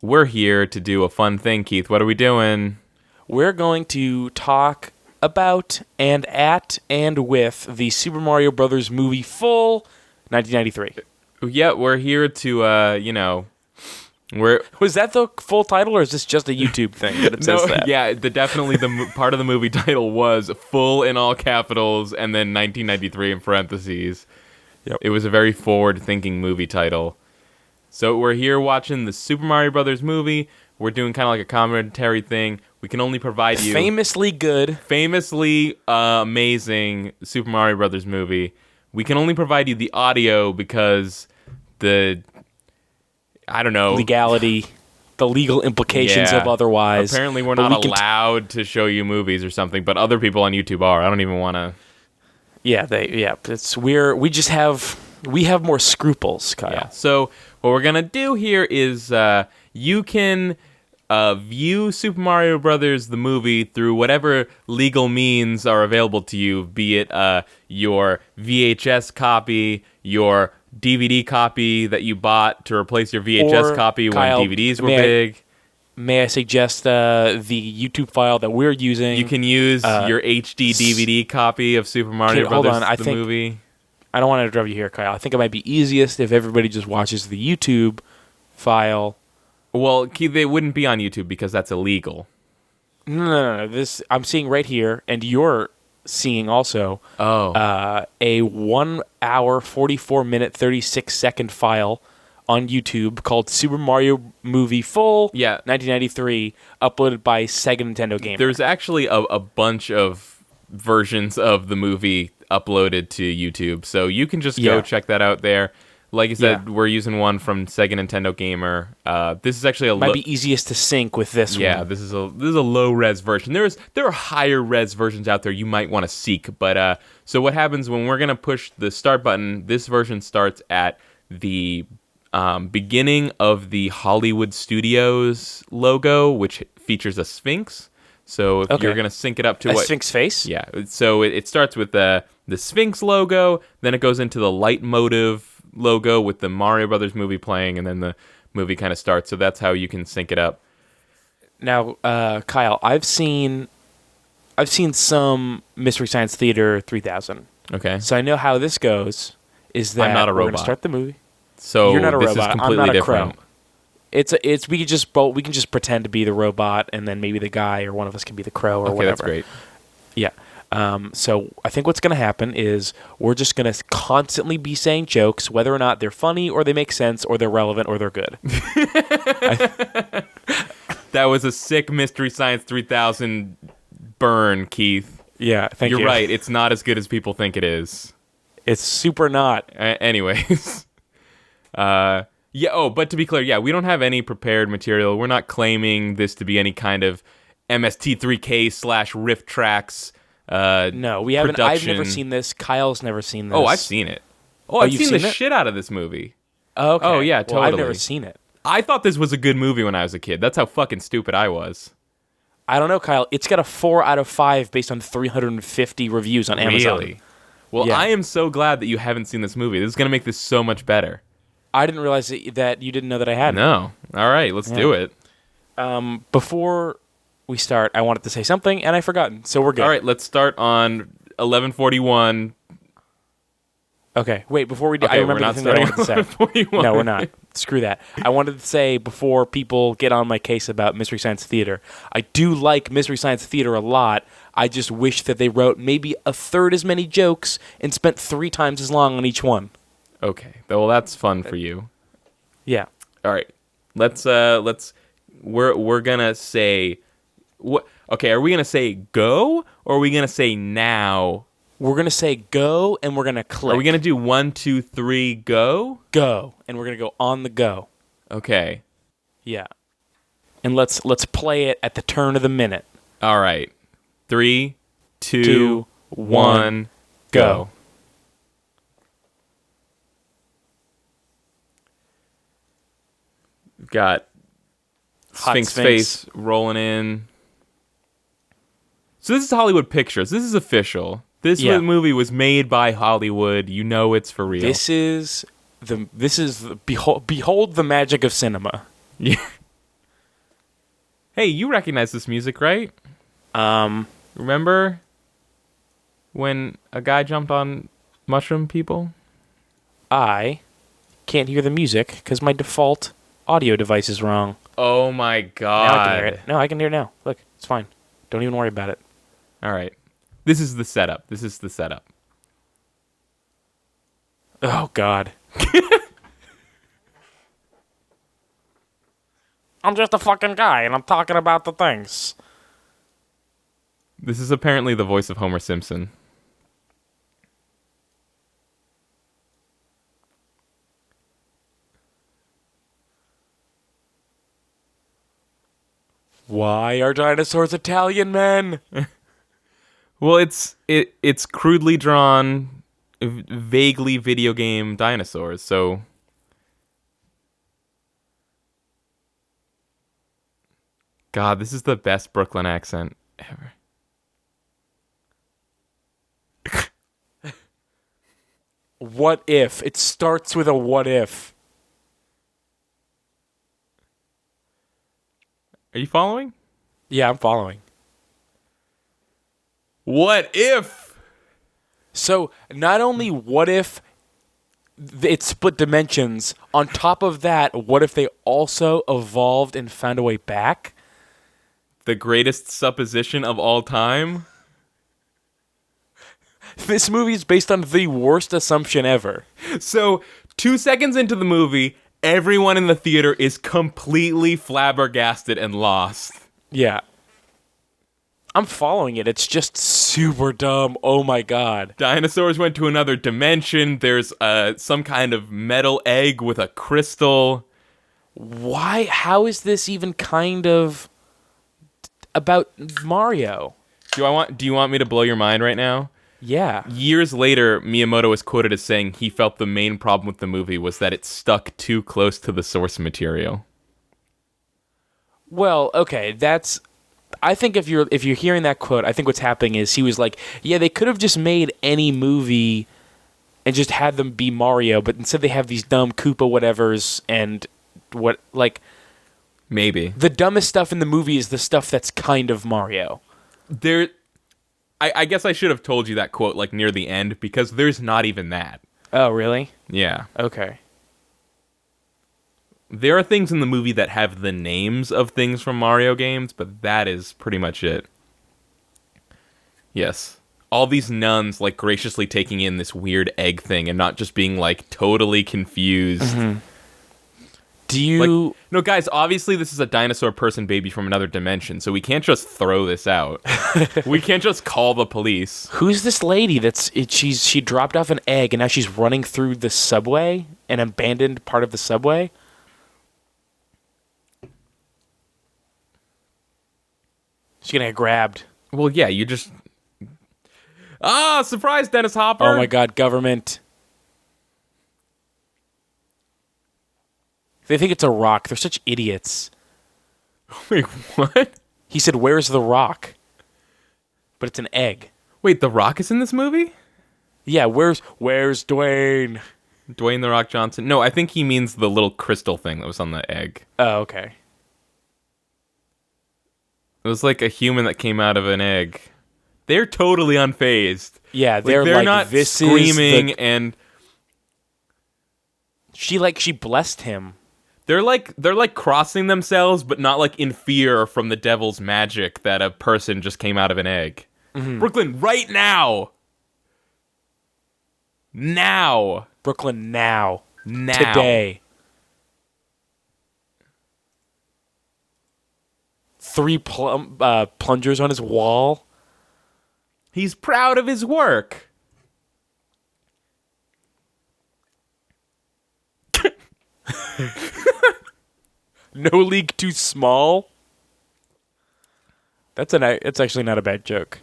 We're here to do a fun thing, Keith. What are we doing? We're going to talk about and at and with the Super Mario Brothers movie full 1993. Yeah, we're here to, Was that the full title, or is this just a YouTube thing that it says that? Yeah, definitely the part of the movie title was full in all capitals and then 1993 in parentheses. Yep. It was a very forward-thinking movie title. So we're here watching the Super Mario Brothers movie. We're doing kind of like a commentary thing. We can only provide you... Famously good. Famously amazing Super Mario Brothers movie. We can only provide you the audio because I don't know. Legality, the legal implications of otherwise. Apparently we're not allowed to show you movies or something, but other people on YouTube are. I don't even want to... We have more scruples, Kyle. Yeah. So what we're gonna do here is you can view Super Mario Brothers the movie through whatever legal means are available to you, be it your VHS copy, your DVD copy that you bought to replace your VHS copy Kyle, when DVDs were big. May I suggest the YouTube file that we're using? You can use your HD DVD copy of Super Mario Brothers the movie. I don't want to interrupt you here, Kyle. I think it might be easiest if everybody just watches the YouTube file. Well, Keith, they wouldn't be on YouTube because that's illegal. No. This I'm seeing right here, and you're seeing also a 1 hour, 44 minute, 36 second file on YouTube called Super Mario Movie Full 1993, uploaded by Sega Nintendo Gamer. There's actually a bunch of versions of the movie uploaded to YouTube, so you can just go check that out there. Like I said, we're using one from Sega Nintendo Gamer. This is actually might be easiest to sync with this one. Yeah, this is a low res version. There are higher res versions out there you might want to seek, but so what happens when we're gonna push the start button? This version starts at the beginning of the Hollywood Studios logo, which features a Sphinx. So if you're gonna sync it up to a Sphinx face, so it starts with the Sphinx logo, then it goes into the leitmotif logo with the Mario Brothers movie playing, and then the movie kind of starts. So that's how you can sync it up. Now, Kyle, I've seen some Mystery Science Theater 3000. Okay. So I know how this goes. Is that I'm not a robot. We're gonna start the movie. So you're not a this robot. Is completely I'm not a different. crow. We can just pretend to be the robot, and then maybe the guy or one of us can be the crow or whatever. That's great. Yeah. So I think what's going to happen is we're just going to constantly be saying jokes, whether or not they're funny or they make sense or they're relevant or they're good. That was a sick Mystery Science 3000 burn, Keith. Yeah, thank you. You're right. It's not as good as people think it is. It's super not. Anyways. But to be clear, we don't have any prepared material. We're not claiming this to be any kind of MST3K/Riff Tracks no, we haven't. production. I've never seen this. Kyle's never seen this. Oh, I've seen it. I've you've seen seen the shit out of this movie. Oh, okay. Oh, yeah, totally. Well, I've never seen it. I thought this was a good movie when I was a kid. That's how fucking stupid I was. I don't know, Kyle. It's got a 4 out of 5 based on 350 reviews on Amazon. Really? Well, Yeah. I am so glad that you haven't seen this movie. This is going to make this so much better. I didn't realize that you didn't know that I had. No. All right, let's do it. Before we start, I wanted to say something, and I've forgotten, so we're good. All right, let's start on 11:41. Okay, wait, before we do, Okay, I remember we're the thing that I wanted to say. 11:41. No, we're not. Screw that. I wanted to say, before people get on my case about Mystery Science Theater, I do like Mystery Science Theater a lot. I just wish that they wrote maybe a third as many jokes and spent 3 times as long on each one. Okay, well, that's fun for you. Yeah. All right, we're gonna say what? Okay, are we gonna say go or are we gonna say now? We're going to say go, and we're going to click. Are we gonna do 1, 2, 3, go? Go, and we're going to go on the go. Okay. Yeah. And let's play it at the turn of the minute. All right. 3, 2, 1, go. We've got Sphinx face rolling in. So this is Hollywood Pictures. This is official. This movie was made by Hollywood. You know it's for real. Behold the magic of cinema. Yeah. Hey, you recognize this music, right? Remember when a guy jumped on mushroom people? I can't hear the music because my default audio device is wrong. Oh my god. Now I can hear it. No, I can hear it now. Look, it's fine. Don't even worry about it. All right. This is the setup. Oh, God. I'm just a fucking guy, and I'm talking about the things. This is apparently the voice of Homer Simpson. Why are dinosaurs Italian men? Well, it's crudely drawn, vaguely video game dinosaurs, so... God, this is the best Brooklyn accent ever. What if? It starts with a what if. Are you following? Yeah, I'm following. What if? So, not only what if it split dimensions, on top of that, what if they also evolved and found a way back? The greatest supposition of all time? This movie is based on the worst assumption ever. So, 2 seconds into the movie, everyone in the theater is completely flabbergasted and lost. Yeah. I'm following it. It's just super dumb. Oh my god. Dinosaurs went to another dimension. There's some kind of metal egg with a crystal. Why? How is this even kind of about Mario? Do you want me to blow your mind right now? Yeah. Years later, Miyamoto was quoted as saying he felt the main problem with the movie was that it stuck too close to the source material. Well, okay, I think if you're hearing that quote, I think what's happening is he was like, yeah, they could have just made any movie and just had them be Mario, but instead they have these dumb Koopa whatevers and what, like... Maybe. The dumbest stuff in the movie is the stuff that's kind of Mario. I guess I should have told you that quote, like, near the end, because there's not even that. Oh, really? Yeah. Okay. There are things in the movie that have the names of things from Mario games, but that is pretty much it. Yes. All these nuns, like, graciously taking in this weird egg thing and not just being, like, totally confused. Mm-hmm. Do you... Like, no, guys, obviously this is a dinosaur person baby from another dimension, so we can't just throw this out. We can't just call the police. Who's this lady she dropped off an egg and now she's running through the subway, an abandoned part of the subway? She's gonna get grabbed. Well, yeah, you just... Ah, surprise, Dennis Hopper! Oh my god, government. They think it's a rock. They're such idiots. Wait, what? He said, "Where's the rock?" But it's an egg. Wait, The Rock is in this movie? Yeah, where's Dwayne? Dwayne The Rock Johnson? No, I think he means the little crystal thing that was on the egg. Oh, okay. It was like a human that came out of an egg. They're totally unfazed. Yeah, they're not this screaming and... She blessed him. They're like crossing themselves, but not like in fear from the devil's magic that a person just came out of an egg. Mm-hmm. Brooklyn, right now! Now! Brooklyn, now. Now. Today. 3 plungers on his wall. He's proud of his work. No league too small. That's actually not a bad joke.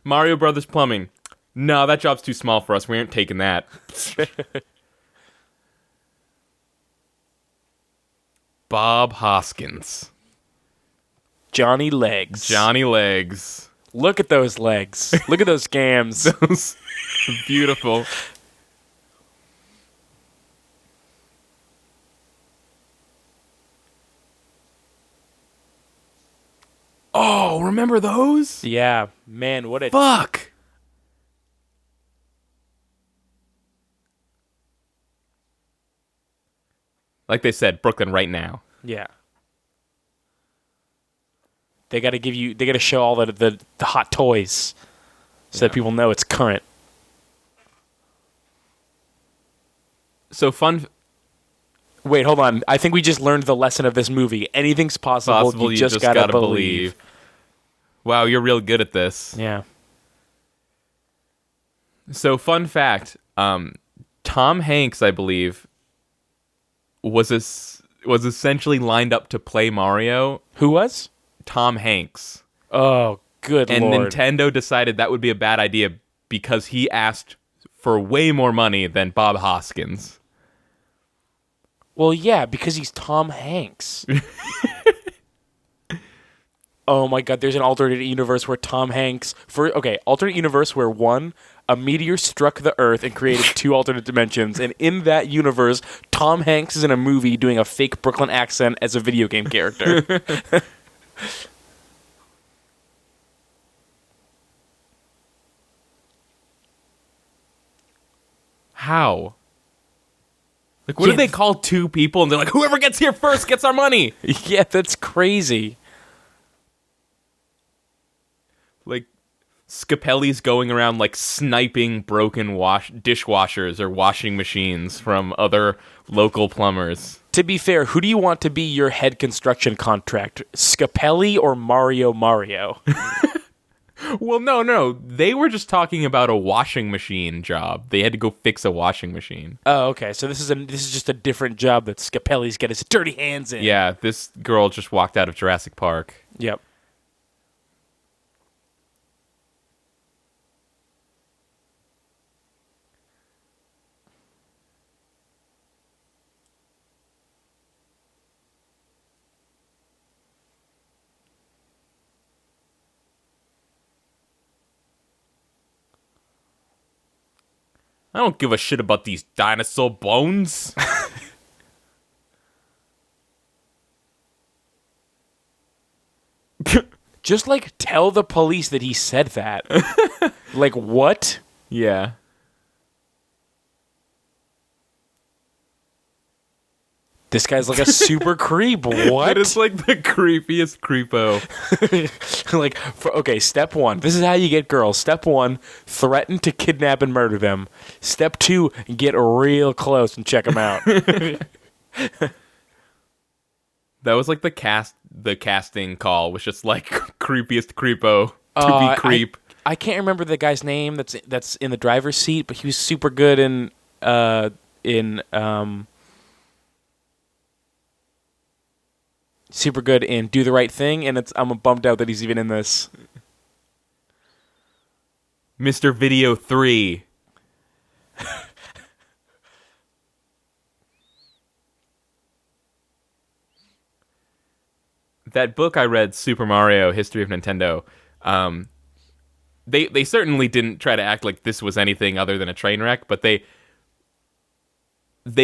Mario Brothers Plumbing. No, that job's too small for us. We aren't taking that. Bob Hoskins. Johnny Legs. Johnny Legs. Look at those legs. Look at those gams. Those beautiful. Oh, remember those? Yeah, man, what a... Fuck. Like they said, Brooklyn right now. Yeah. They got to show all the hot toys so that people know it's current. So fun. Wait, hold on. I think we just learned the lesson of this movie. Anything's possible. You just gotta believe. Wow, you're real good at this. Yeah. So fun fact, Tom Hanks, I believe, was essentially lined up to play Mario. Who was? Tom Hanks. Oh, good Lord. And Lord. Nintendo decided that would be a bad idea because he asked for way more money than Bob Hoskins. Well, yeah, because he's Tom Hanks. Oh my God, there's an alternate universe where Tom Hanks... alternate universe where a meteor struck the Earth and created 2 alternate dimensions, and in that universe, Tom Hanks is in a movie doing a fake Brooklyn accent as a video game character. How? Like, what do they call 2 people? And they're like, whoever gets here first gets our money. Yeah, that's crazy. Like, Scapelli's going around, like, sniping broken dishwashers or washing machines from other local plumbers. To be fair, who do you want to be your head construction contractor? Scapelli or Mario? Well, no. They were just talking about a washing machine job. They had to go fix a washing machine. Oh, okay. So this is just a different job that Scapelli's got his dirty hands in. Yeah, this girl just walked out of Jurassic Park. Yep. I don't give a shit about these dinosaur bones. Just, like, tell the police that he said that. Like, what? Yeah. This guy's like a super creep. What? That is like the creepiest creepo. Step 1. This is how you get girls. Step 1, threaten to kidnap and murder them. Step 2, get real close and check them out. That was like the casting call was just like creepiest creepo to be creep. I can't remember the guy's name that's in the driver's seat, but he was super good in super good in Do the Right Thing, and I'm bummed out that he's even in this. Mr. Video 3. That book I read, Super Mario, History of Nintendo, they certainly didn't try to act like this was anything other than a train wreck, but they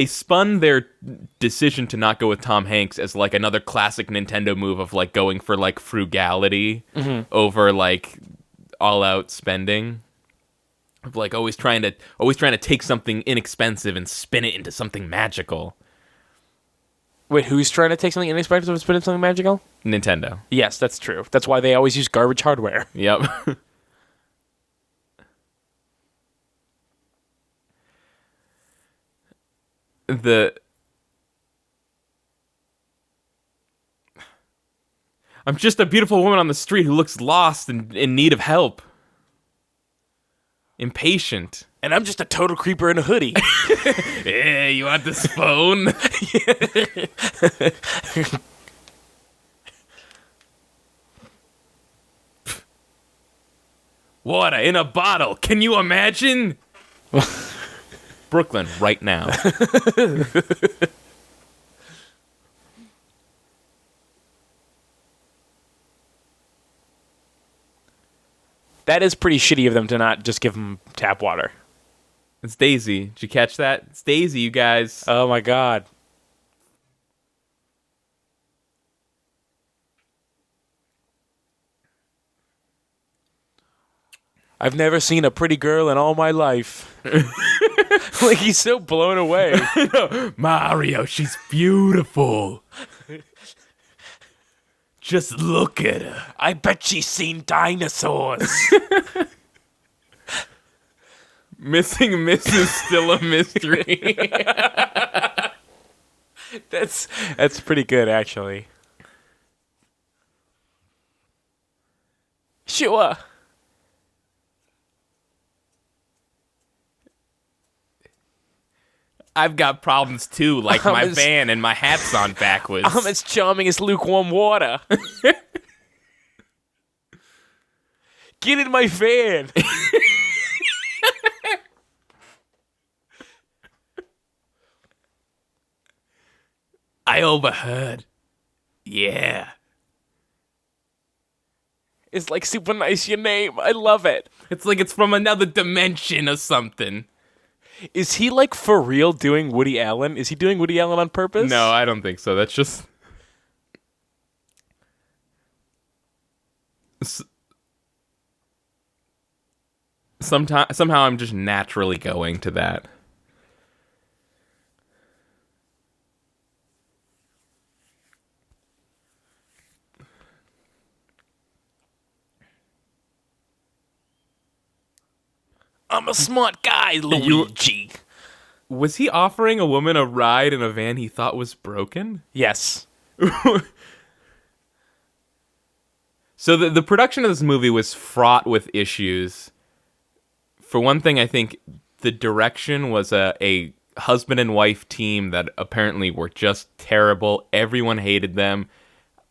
spun their decision to not go with Tom Hanks as like another classic Nintendo move of like going for like frugality over like all out spending, of like always trying to take something inexpensive and spin it into something magical. Wait, who's trying to take something inexpensive and spin it into something magical? Nintendo. Yes, that's true. That's why they always use garbage hardware. Yep. I'm just a beautiful woman on the street who looks lost and in need of help. Impatient. And I'm just a total creeper in a hoodie. Hey, you want this phone? Water in a bottle. Can you imagine? Brooklyn, right now. That is pretty shitty of them to not just give him tap water. It's Daisy. Did you catch that? It's Daisy, you guys. Oh my god. I've never seen a pretty girl in all my life. Like, he's so blown away. Mario, she's beautiful. Just look at her. I bet she's seen dinosaurs. Missing Miss is still a mystery. That's pretty good, actually. Sure. I've got problems too, like my van and my hat's on backwards. I'm as charming as lukewarm water. Get in my van. I overheard. Yeah. It's like super nice your name. I love it. It's like it's from another dimension or something. Is he like for real doing Woody Allen? Is he doing Woody Allen on purpose? No, I don't think so. That's just... Somehow I'm just naturally going to that. I'm a smart guy, Luigi. Was he offering a woman a ride in a van he thought was broken? Yes. So the production of this movie was fraught with issues. For one thing, I think the direction was a husband and wife team that apparently were just terrible. Everyone hated them.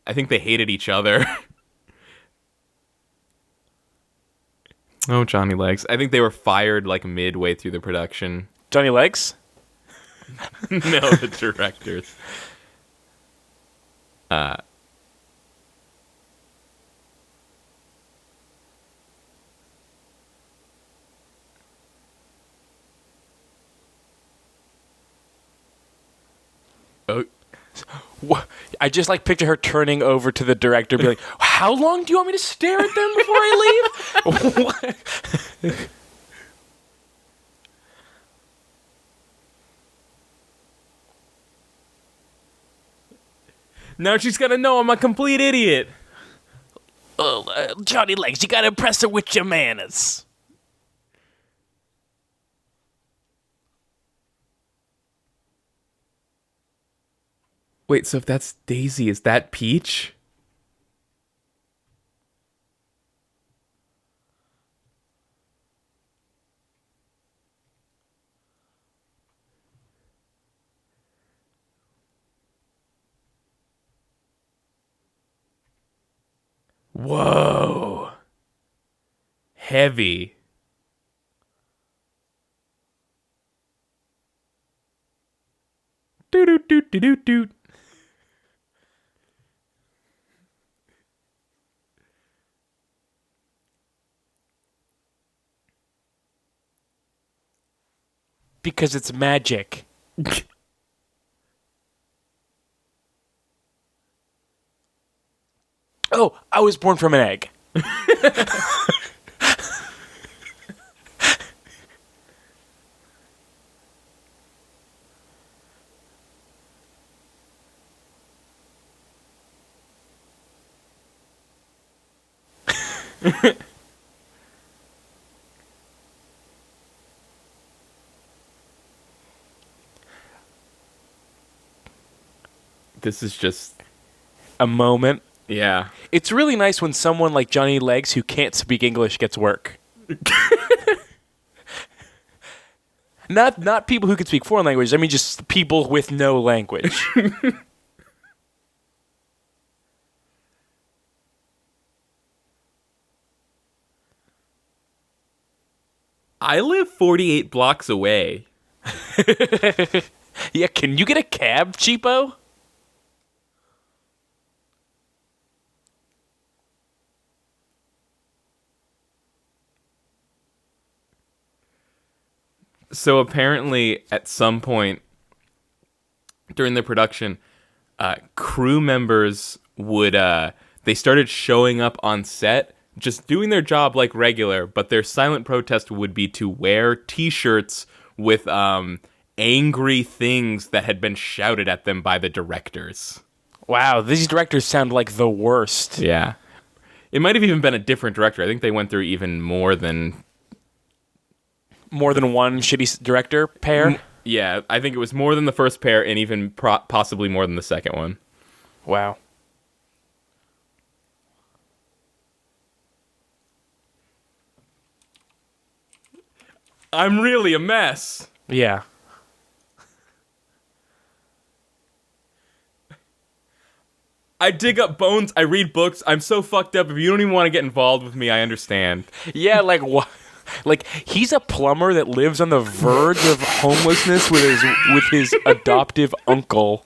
I think they hated each other. Oh, Johnny Legs. I think they were fired like midway through the production. Johnny Legs? No, the directors. Oh. I just like picture her turning over to the director and be like, how long do you want me to stare at them before I leave? Now she's gonna know I'm a complete idiot. Johnny Legs, you gotta impress her with your manners. Wait, so if that's Daisy, is that Peach? Whoa. Heavy. Doot doot doot doot doot. Because it's magic. Oh, I was born from an egg. This is just a moment. Yeah. It's really nice when someone like Johnny Legs who can't speak English gets work. Not people who can speak foreign languages. I mean just people with no language. I live 48 blocks away. Yeah, can you get a cab, cheapo? So apparently, at some point during the production, crew members would they started showing up on set, just doing their job like regular, but their silent protest would be to wear T-shirts with angry things that had been shouted at them by the directors. Wow, these directors sound like the worst. Yeah. It might have even been a different director. I think they went through even more than one shitty director pair? Yeah, I think it was more than the first pair and even possibly more than the second one. Wow. I'm really a mess. Yeah. I dig up bones, I read books, I'm so fucked up. If you don't even want to get involved with me, I understand. Yeah, like what? Like he's a plumber that lives on the verge of homelessness with his adoptive uncle.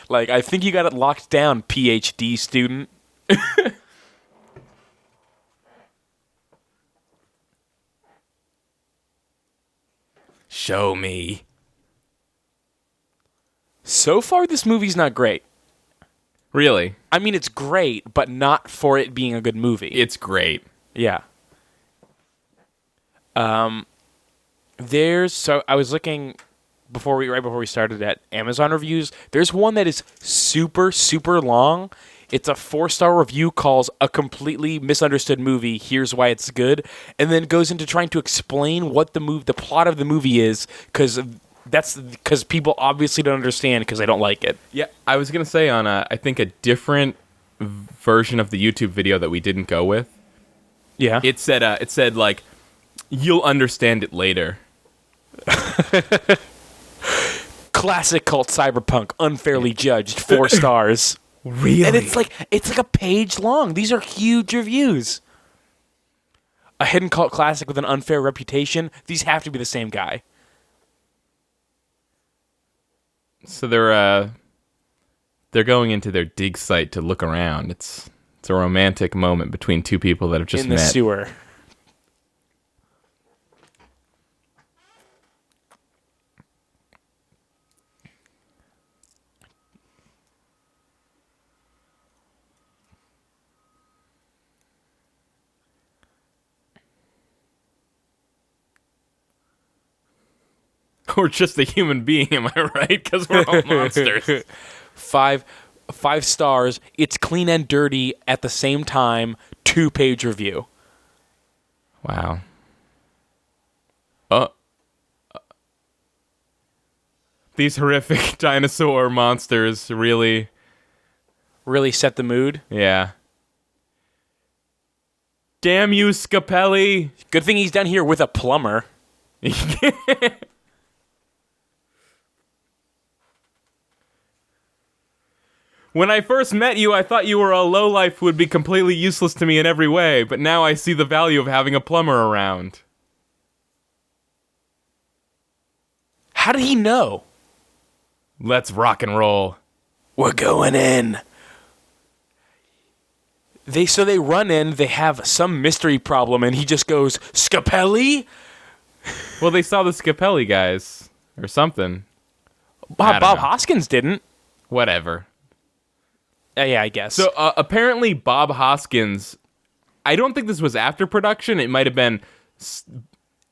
Like, I think you got it locked down, PhD student. Show me. So far, this movie's not great. Really? I mean, it's great, but not for it being a good movie. It's great. Yeah. So I was looking right before we started at Amazon reviews. There's one that is super, super long. It's a 4-star review, calls A Completely Misunderstood Movie, Here's Why It's Good, and then goes into trying to explain what the plot of the movie is, because people obviously don't understand because they don't like it. Yeah, I was going to say on, I think, a different version of the YouTube video that we didn't go with. Yeah. It said, like, you'll understand it later. Classic cult cyberpunk, unfairly judged, 4 stars. Really? And it's like a page long. These are huge reviews. A hidden cult classic with an unfair reputation. These have to be the same guy. So they're going into their dig site to look around. It's a romantic moment between two people that have just met. In the sewer. Or just a human being, am I right? Because we're all monsters. 5 stars. It's clean and dirty at the same time. 2-page review. Wow. These horrific dinosaur monsters really set the mood. Yeah. Damn you, Scapelli. Good thing he's down here with a plumber. When I first met you, I thought you were a lowlife who would be completely useless to me in every way, but now I see the value of having a plumber around. How did he know? Let's rock and roll. We're going in. They run in, they have some mystery problem, and he just goes, Scapelli? Well, they saw the Scapelli guys, or something. Bob Hoskins didn't. Whatever. Yeah, I guess. So apparently Bob Hoskins, I don't think this was after production. It might have been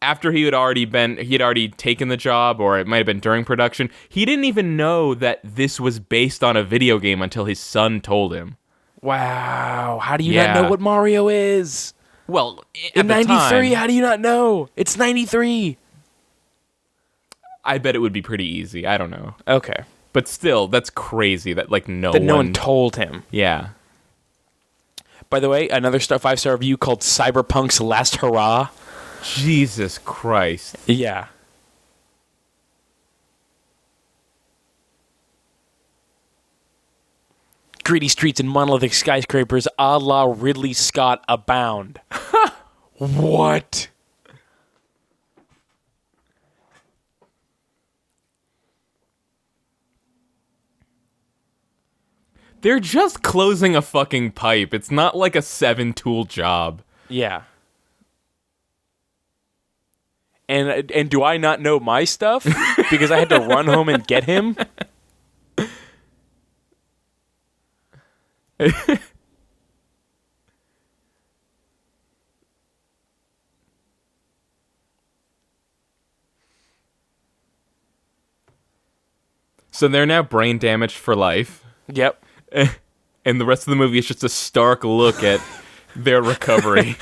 after he had already taken the job, or it might have been during production. He didn't even know that this was based on a video game until his son told him. Wow. How do you not know what Mario is? Well, in 93, how do you not know? It's 93. I bet it would be pretty easy. I don't know. Okay. But still, that's crazy that no one told him. Yeah. By the way, another 5-star review called Cyberpunk's Last Hurrah. Jesus Christ. Yeah. Gritty streets and monolithic skyscrapers a la Ridley Scott abound. What? They're just closing a fucking pipe. It's not like a 7-tool job. Yeah. And do I not know my stuff? Because I had to run home and get him? So they're now brain damaged for life. Yep. And the rest of the movie is just a stark look at their recovery.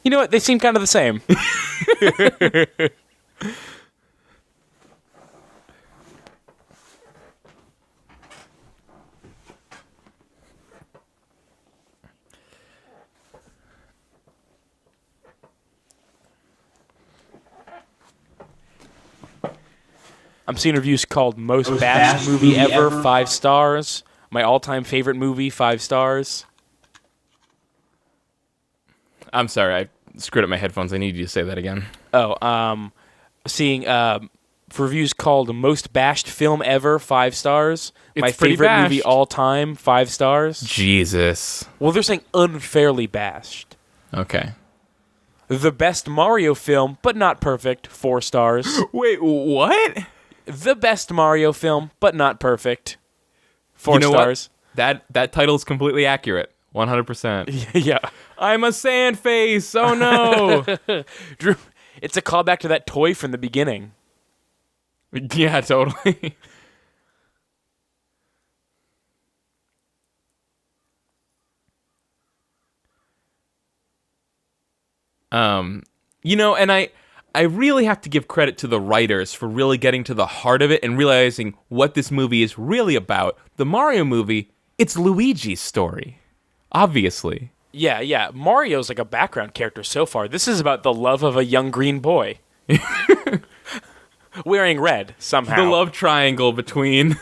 You know what? They seem kind of the same. I'm seeing reviews called Most Bashed Movie Ever, 5 stars. My all-time favorite movie, 5 stars. I'm sorry, I screwed up my headphones. I need you to say that again. Seeing for reviews called Most Bashed Film Ever, 5 stars. My pretty favorite bashed. movie all time, 5 stars. Jesus. Well, they're saying unfairly bashed. Okay. The best Mario film, but not perfect, 4 stars. Wait, what? The best Mario film, but not perfect, 4 stars. What? That title is completely accurate. 100%. Yeah. I'm a sand face. Oh no. Drew, it's a callback to that toy from the beginning. Yeah, totally. And I really have to give credit to the writers for really getting to the heart of it and realizing what this movie is really about. The Mario movie, it's Luigi's story. Obviously. Yeah. Mario's like a background character so far. This is about the love of a young green boy. Wearing red, somehow. The love triangle between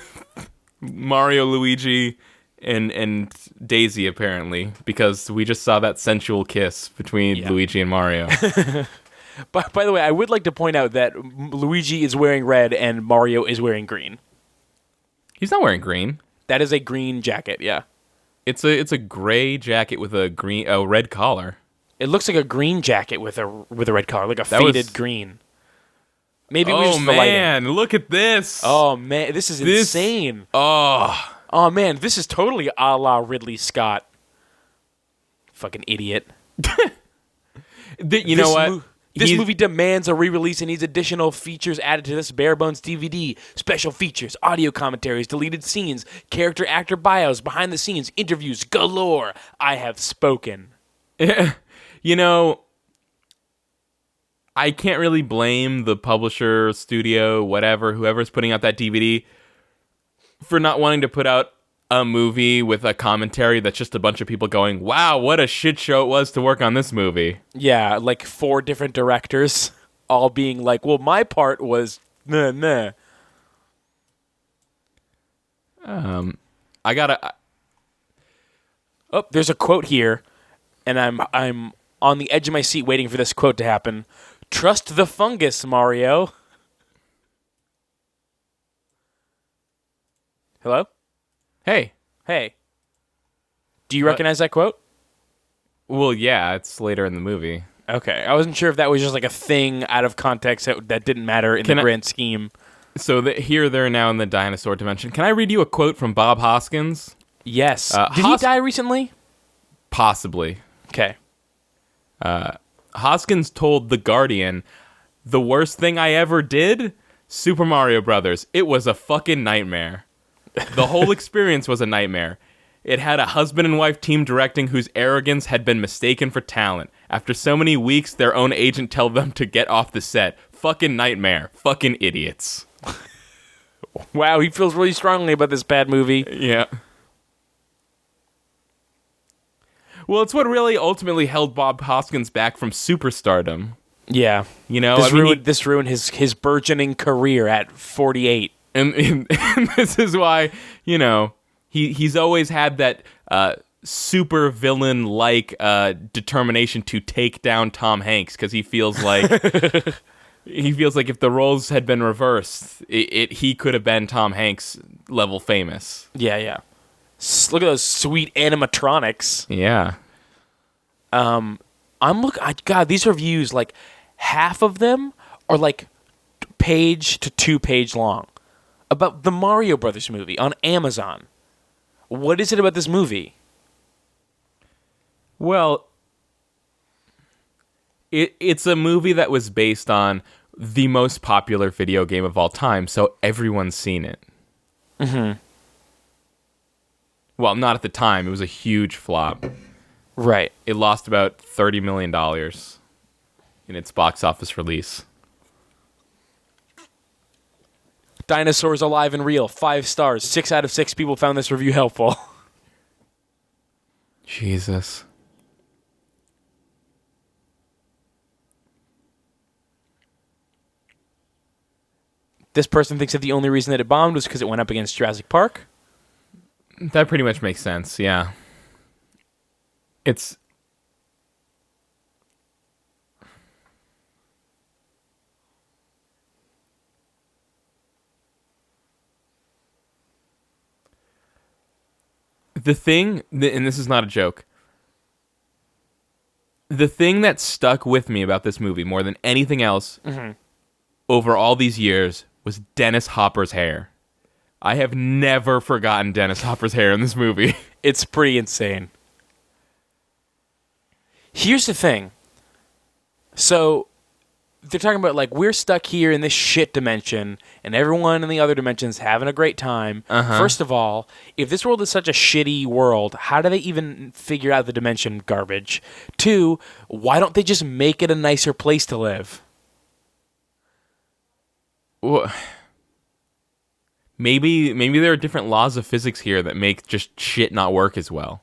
Mario, Luigi, and Daisy, apparently, because we just saw that sensual kiss between Luigi and Mario. By the way, I would like to point out that Luigi is wearing red and Mario is wearing green. He's not wearing green. That is a green jacket, yeah. It's a gray jacket with a red collar. It looks like a green jacket with a red collar, like a faded green. Maybe it was just the lighting. Oh man, look at this. Oh man, this is insane. Oh man, this is totally a la Ridley Scott. Fucking idiot. You know what? This movie demands a re-release and needs additional features added to this bare-bones DVD. Special features, audio commentaries, deleted scenes, character actor bios, behind-the-scenes, interviews galore. I have spoken. You know, I can't really blame the publisher, studio, whoever's putting out that DVD for not wanting to put out a movie with a commentary that's just a bunch of people going, wow, what a shit show it was to work on this movie. Yeah, like 4 different directors all being like, well, my part was meh. I gotta... Oh, there's a quote here, and I'm on the edge of my seat waiting for this quote to happen. Trust the fungus, Mario. Hello? Hey. Do you recognize that quote? Well, yeah, it's later in the movie. Okay, I wasn't sure if that was just like a thing out of context that didn't matter in the grand scheme. So here they're now in the dinosaur dimension. Can I read you a quote from Bob Hoskins? Yes. Did he die recently? Possibly. Okay. Hoskins told The Guardian, "The worst thing I ever did? Super Mario Brothers. It was a fucking nightmare. The whole experience was a nightmare. It had a husband and wife team directing whose arrogance had been mistaken for talent. After so many weeks, their own agent told them to get off the set. Fucking nightmare. Fucking idiots." Wow, he feels really strongly about this bad movie. Yeah. Well, it's what really ultimately held Bob Hoskins back from superstardom. Yeah. You know, this ruined his burgeoning career at 48. And this is why, you know, he's always had that super villain-like determination to take down Tom Hanks, because he feels like if the roles had been reversed, he could have been Tom Hanks level famous. Yeah. Look at those sweet animatronics. Yeah. God, these reviews, like half of them are like page to 2-page long about the Mario Brothers movie on Amazon. What is it about this movie? Well, It's a movie that was based on the most popular video game of all time, so everyone's seen it. Mm-hmm. Well, not at the time. It was a huge flop. Right. It lost about $30 million in its box office release. Dinosaurs alive and real. 5 stars. 6 out of 6 people found this review helpful. Jesus. This person thinks that the only reason that it bombed was because it went up against Jurassic Park. That pretty much makes sense, yeah. It's... The thing, and this is not a joke, the thing that stuck with me about this movie more than anything else over all these years was Dennis Hopper's hair. I have never forgotten Dennis Hopper's hair in this movie. It's pretty insane. Here's the thing. So, they're talking about, like, we're stuck here in this shit dimension, and everyone in the other dimension's having a great time. First of all, if this world is such a shitty world, how do they even figure out the dimension garbage? 2, why don't they just make it a nicer place to live? Well, maybe there are different laws of physics here that make just shit not work as well.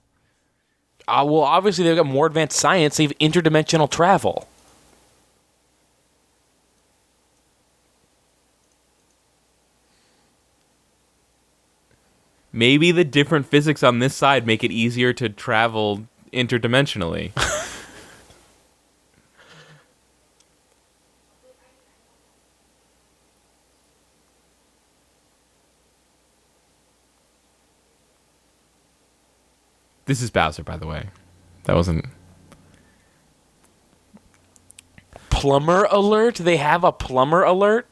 Well, obviously they've got more advanced science. They have interdimensional travel. Maybe the different physics on this side make it easier to travel interdimensionally. This is Bowser, by the way. That wasn't... Plumber alert? They have a plumber alert?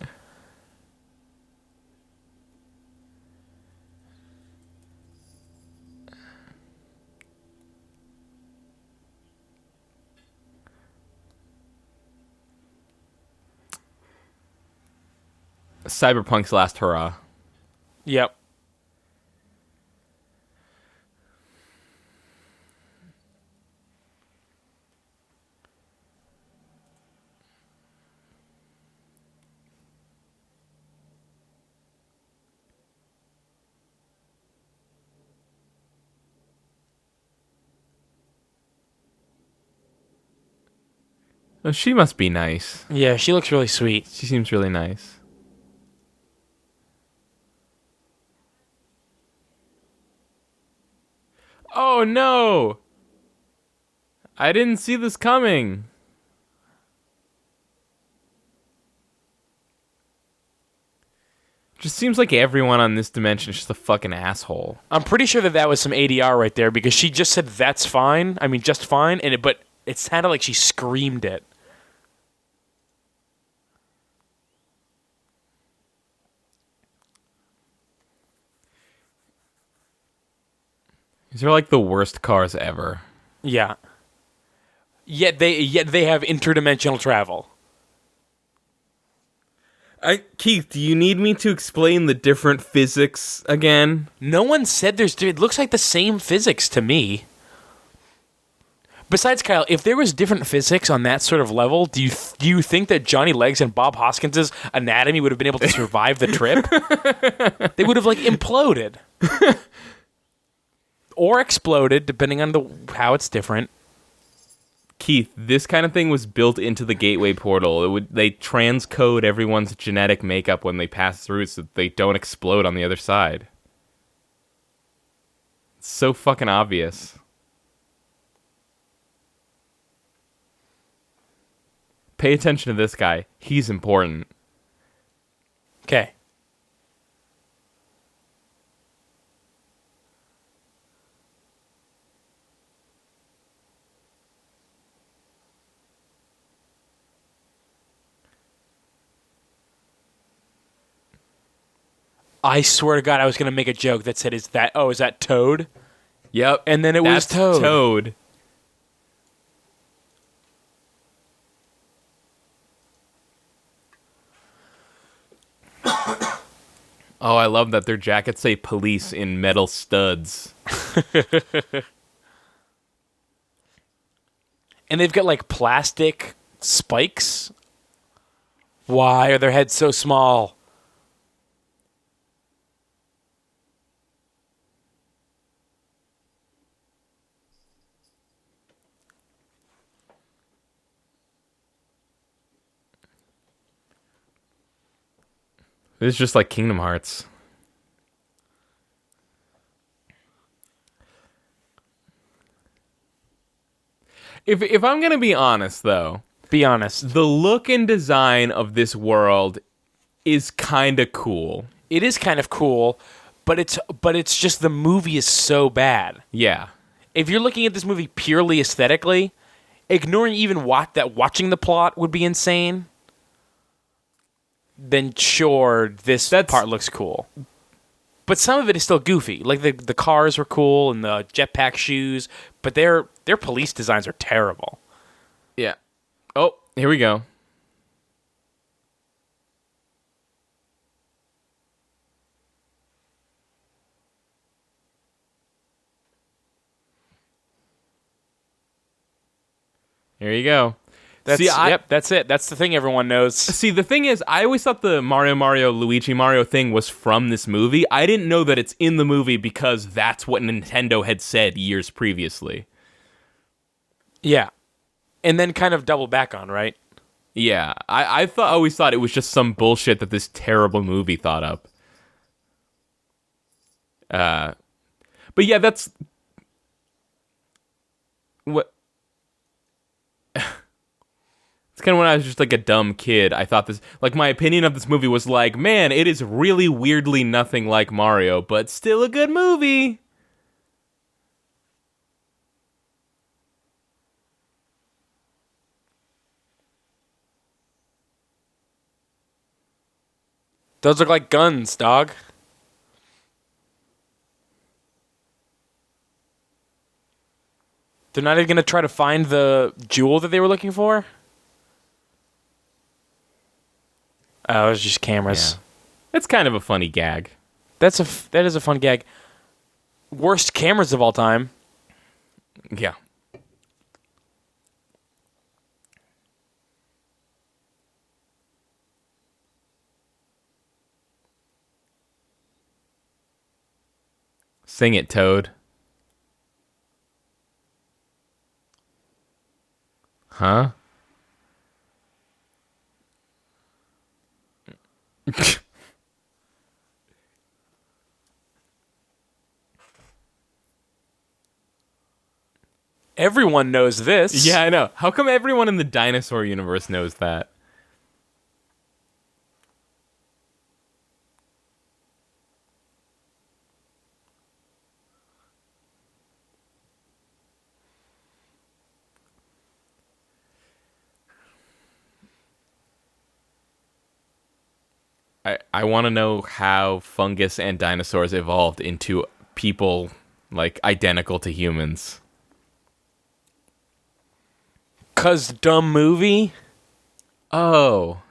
Cyberpunk's last hurrah. Yep. Oh, she must be nice. Yeah, she looks really sweet. She seems really nice. Oh no! I didn't see this coming. Just seems like everyone on this dimension is just a fucking asshole. I'm pretty sure that was some ADR right there because she just said that's fine. I mean, just fine, but it sounded like she screamed it. These are like the worst cars ever. Yeah. Yet they have interdimensional travel. Keith, do you need me to explain the different physics again? No one said it looks like the same physics to me. Besides, Kyle, if there was different physics on that sort of level, do you think that Johnny Legs and Bob Hoskins' anatomy would have been able to survive the trip? They would have, like, imploded. Or exploded, depending on how it's different. Keith, this kind of thing was built into the gateway portal. They transcode everyone's genetic makeup when they pass through so that they don't explode on the other side. It's so fucking obvious. Pay attention to this guy. He's important. Okay. I swear to God, I was going to make a joke that said, is that Toad? Yep. And then it was Toad. Toad. Oh, I love that their jackets say police in metal studs. And they've got like plastic spikes. Why are their heads so small? This is just like Kingdom Hearts. If I'm gonna be honest, though, Be honest. the look and design of this world is kind of cool. It is kind of cool, but it's just the movie is so bad. Yeah. If you're looking at this movie purely aesthetically, ignoring even watching the plot would be insane, then sure, this part looks cool. But some of it is still goofy. Like the cars were cool and the jetpack shoes, but their police designs are terrible. Yeah. Oh, here we go. Here you go. That's it. That's the thing everyone knows. See, the thing is, I always thought the Mario, Luigi Mario thing was from this movie. I didn't know that it's in the movie because that's what Nintendo had said years previously. Yeah. And then kind of double back on, right? Yeah. I always thought it was just some bullshit that this terrible movie thought up. But yeah, that's... What... It's kind of when I was just like a dumb kid. I thought this, like, my opinion of this movie was like, man, it is really weirdly nothing like Mario, but still a good movie. Those look like guns, dog. They're not even going to try to find the jewel that they were looking for? Oh, it was just cameras. Yeah. That's kind of a funny gag. That is a fun gag. Worst cameras of all time. Yeah. Sing it, Toad. Huh? Everyone knows this. Yeah, I know. How come everyone in the dinosaur universe knows that? I want to know how fungus and dinosaurs evolved into people, like, identical to humans. 'Cause dumb movie? Oh.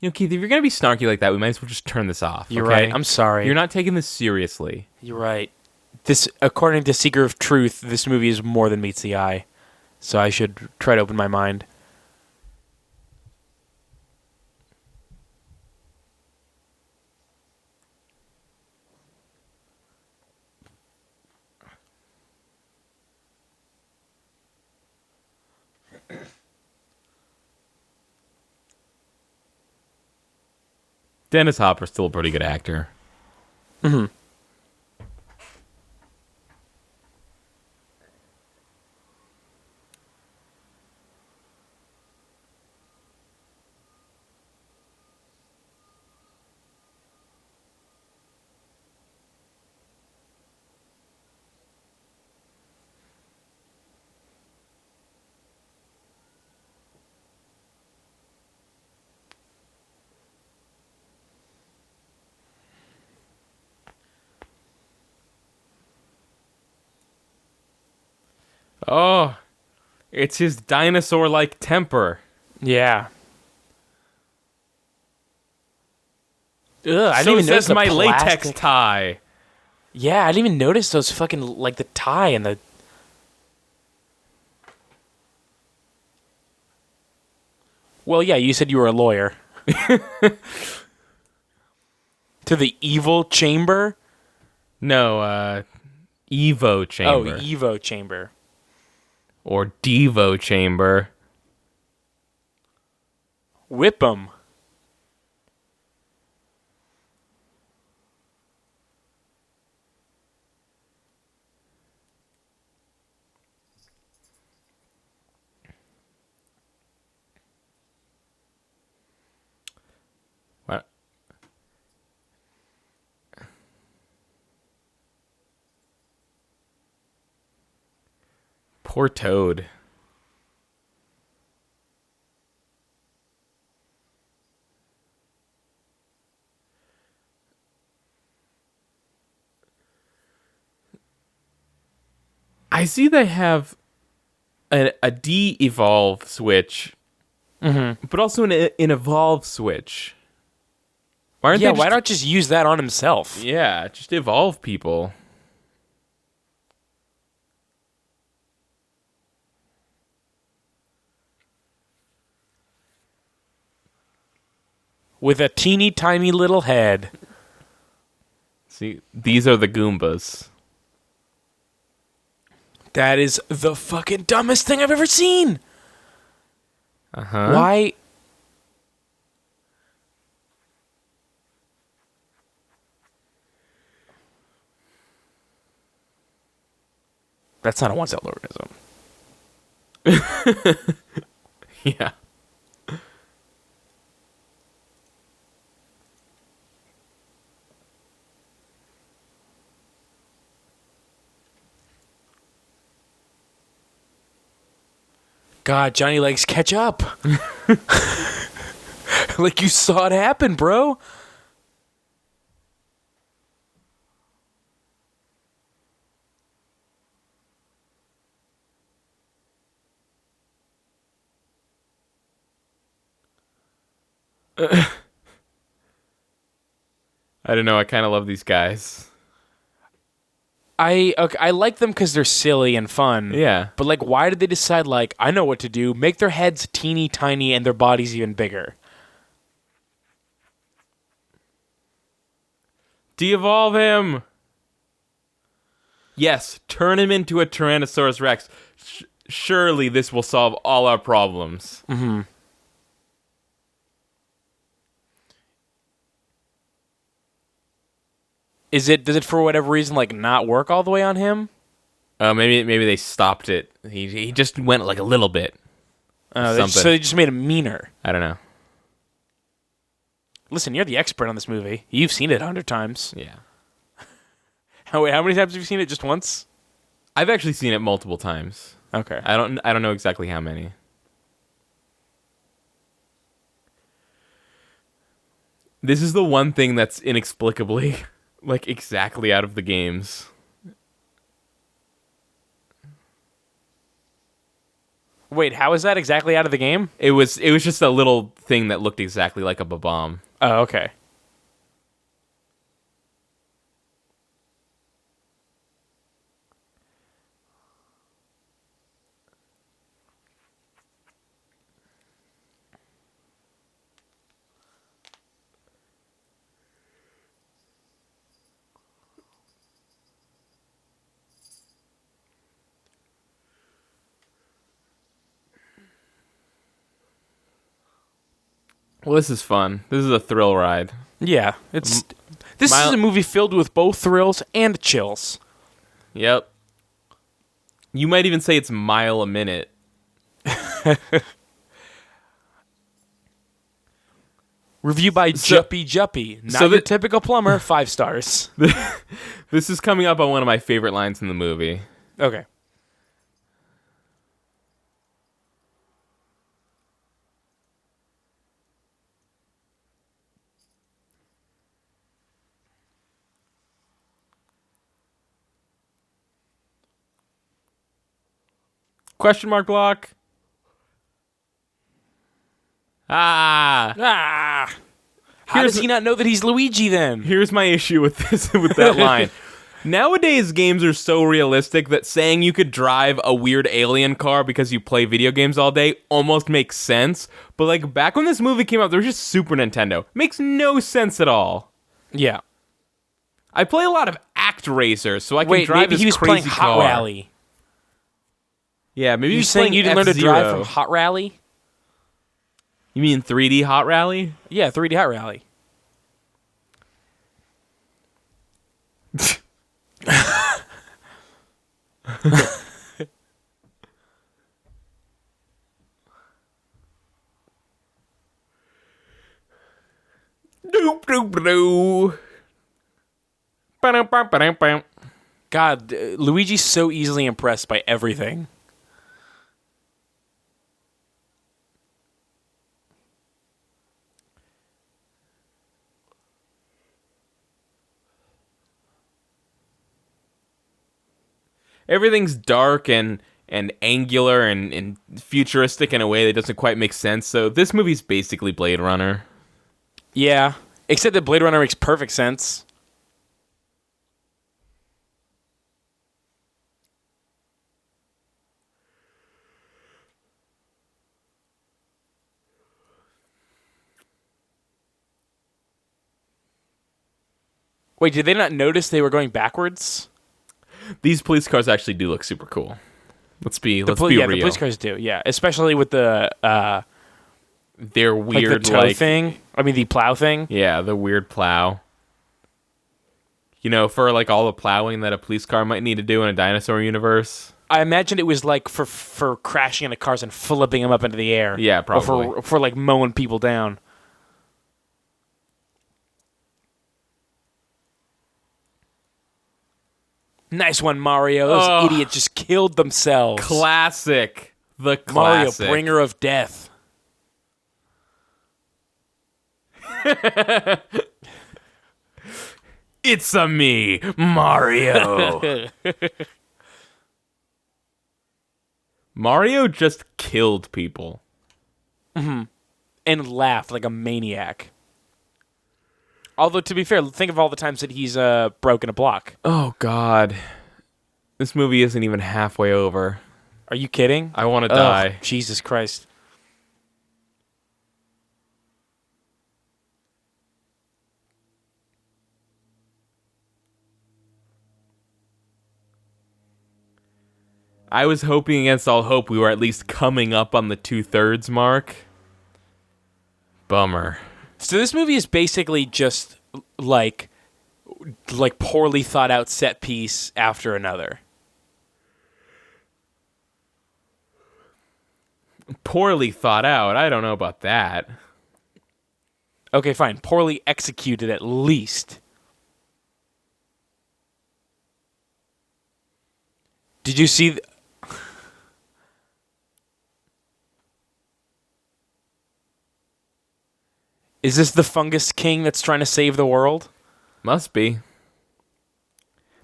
You know, Keith, if you're going to be snarky like that, we might as well just turn this off. You're okay? right. I'm sorry. You're not taking this seriously. You're right. This, according to Seeker of Truth, this movie is more than meets the eye. So I should try to open my mind. Dennis Hopper's still a pretty good actor. Mm-hmm. Oh, it's his dinosaur-like temper. Yeah. I didn't even notice says my the latex plastic. tie. Yeah, I didn't even notice those fucking, like, the tie and the... Well, yeah, you said you were a lawyer. To the evil chamber? No, Evo chamber. Oh, Evo chamber. Or Devo chamber. Whip 'em. What? Poor Toad. I see they have a de-evolve switch, but also an evolve switch. Why aren't they why not just use that on himself? Yeah, just evolve people. With a teeny tiny little head. See, these are the Goombas. That is the fucking dumbest thing I've ever seen. Uh-huh. Why? That's not a one-celled organism. Yeah. God, Johnny Legs, catch up. Like you saw it happen, bro. I don't know. I kind of love these guys. I like them because they're silly and fun. Yeah. But, like, why did they decide, like, I know what to do. Make their heads teeny tiny and their bodies even bigger. De-evolve him. Yes, turn him into a Tyrannosaurus Rex. Surely this will solve all our problems. Mm-hmm. Does it for whatever reason like not work all the way on him? Maybe they stopped it. He just went like a little bit. So they just made him meaner. I don't know. Listen, you're the expert on this movie. You've seen it 100 times. Yeah. Wait, how many times have you seen it? Just once? I've actually seen it multiple times. Okay. I don't know exactly how many. This is the one thing that's inexplicably like exactly out of the games. Wait, how is that exactly out of the game? It was just a little thing that looked exactly like a bomb. Oh, okay. Well, this is fun. This is a thrill ride. Yeah, this is a movie filled with both thrills and chills. Yep. You might even say it's mile a minute. Review by Juppy Juppy. Not your typical plumber, 5 stars. This is coming up on one of my favorite lines in the movie. Okay. Question mark block. Ah. Ah! How does he not know that he's Luigi then? Here's my issue with that line. Nowadays, games are so realistic that saying you could drive a weird alien car because you play video games all day almost makes sense. But like back when this movie came out, there was just Super Nintendo. Makes no sense at all. Yeah. I play a lot of Act Racers, so I can drive maybe this he was crazy playing Hot car. Rally. Yeah, maybe You're saying you didn't learn to drive from Hot Rally? You mean 3D Hot Rally? Yeah, 3D Hot Rally. Doop doop doo. Ba-dum-bum-ba-dum-bum. God, Luigi's so easily impressed by everything. Everything's dark and angular and futuristic in a way that doesn't quite make sense. So this movie's basically Blade Runner. Yeah, except that Blade Runner makes perfect sense. Wait, did they not notice they were going backwards? These police cars actually do look super cool. Let's be real. The police cars do, yeah. Especially with the their weird like the tow thing. I mean, the plow thing. Yeah, the weird plow. You know, for like all the plowing that a police car might need to do in a dinosaur universe. I imagined it was like for crashing into cars and flipping them up into the air. Yeah, probably. Or for like mowing people down. Nice one, Mario. Those idiots just killed themselves. Classic. The classic. Mario, bringer of death. It's a me, Mario. Mario just killed people. Mm-hmm. And laughed like a maniac. Although, to be fair, think of all the times that he's broken a block. Oh, God. This movie isn't even halfway over. Are you kidding? I want to die. Jesus Christ. I was hoping against all hope we were at least coming up on the 2/3 mark. Bummer. So this movie is basically just like poorly thought out set piece after another. Poorly thought out? I don't know about that. Okay, fine. Poorly executed at least. Did you see... Is this the Fungus King that's trying to save the world? Must be.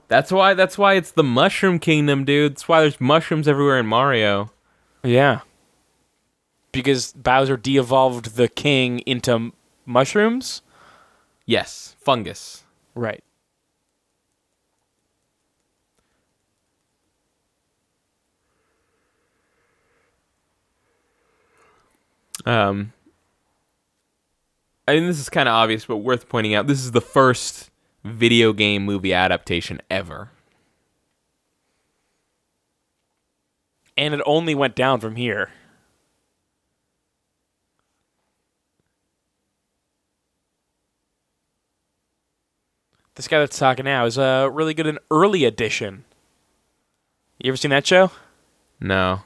That's why it's the Mushroom Kingdom, dude. That's why there's mushrooms everywhere in Mario. Yeah. Because Bowser de-evolved the king into mushrooms? Yes, fungus. Right. I mean, this is kind of obvious, but worth pointing out, this is the first video game movie adaptation ever. And it only went down from here. This guy that's talking now is really good in Early Edition. You ever seen that show? No.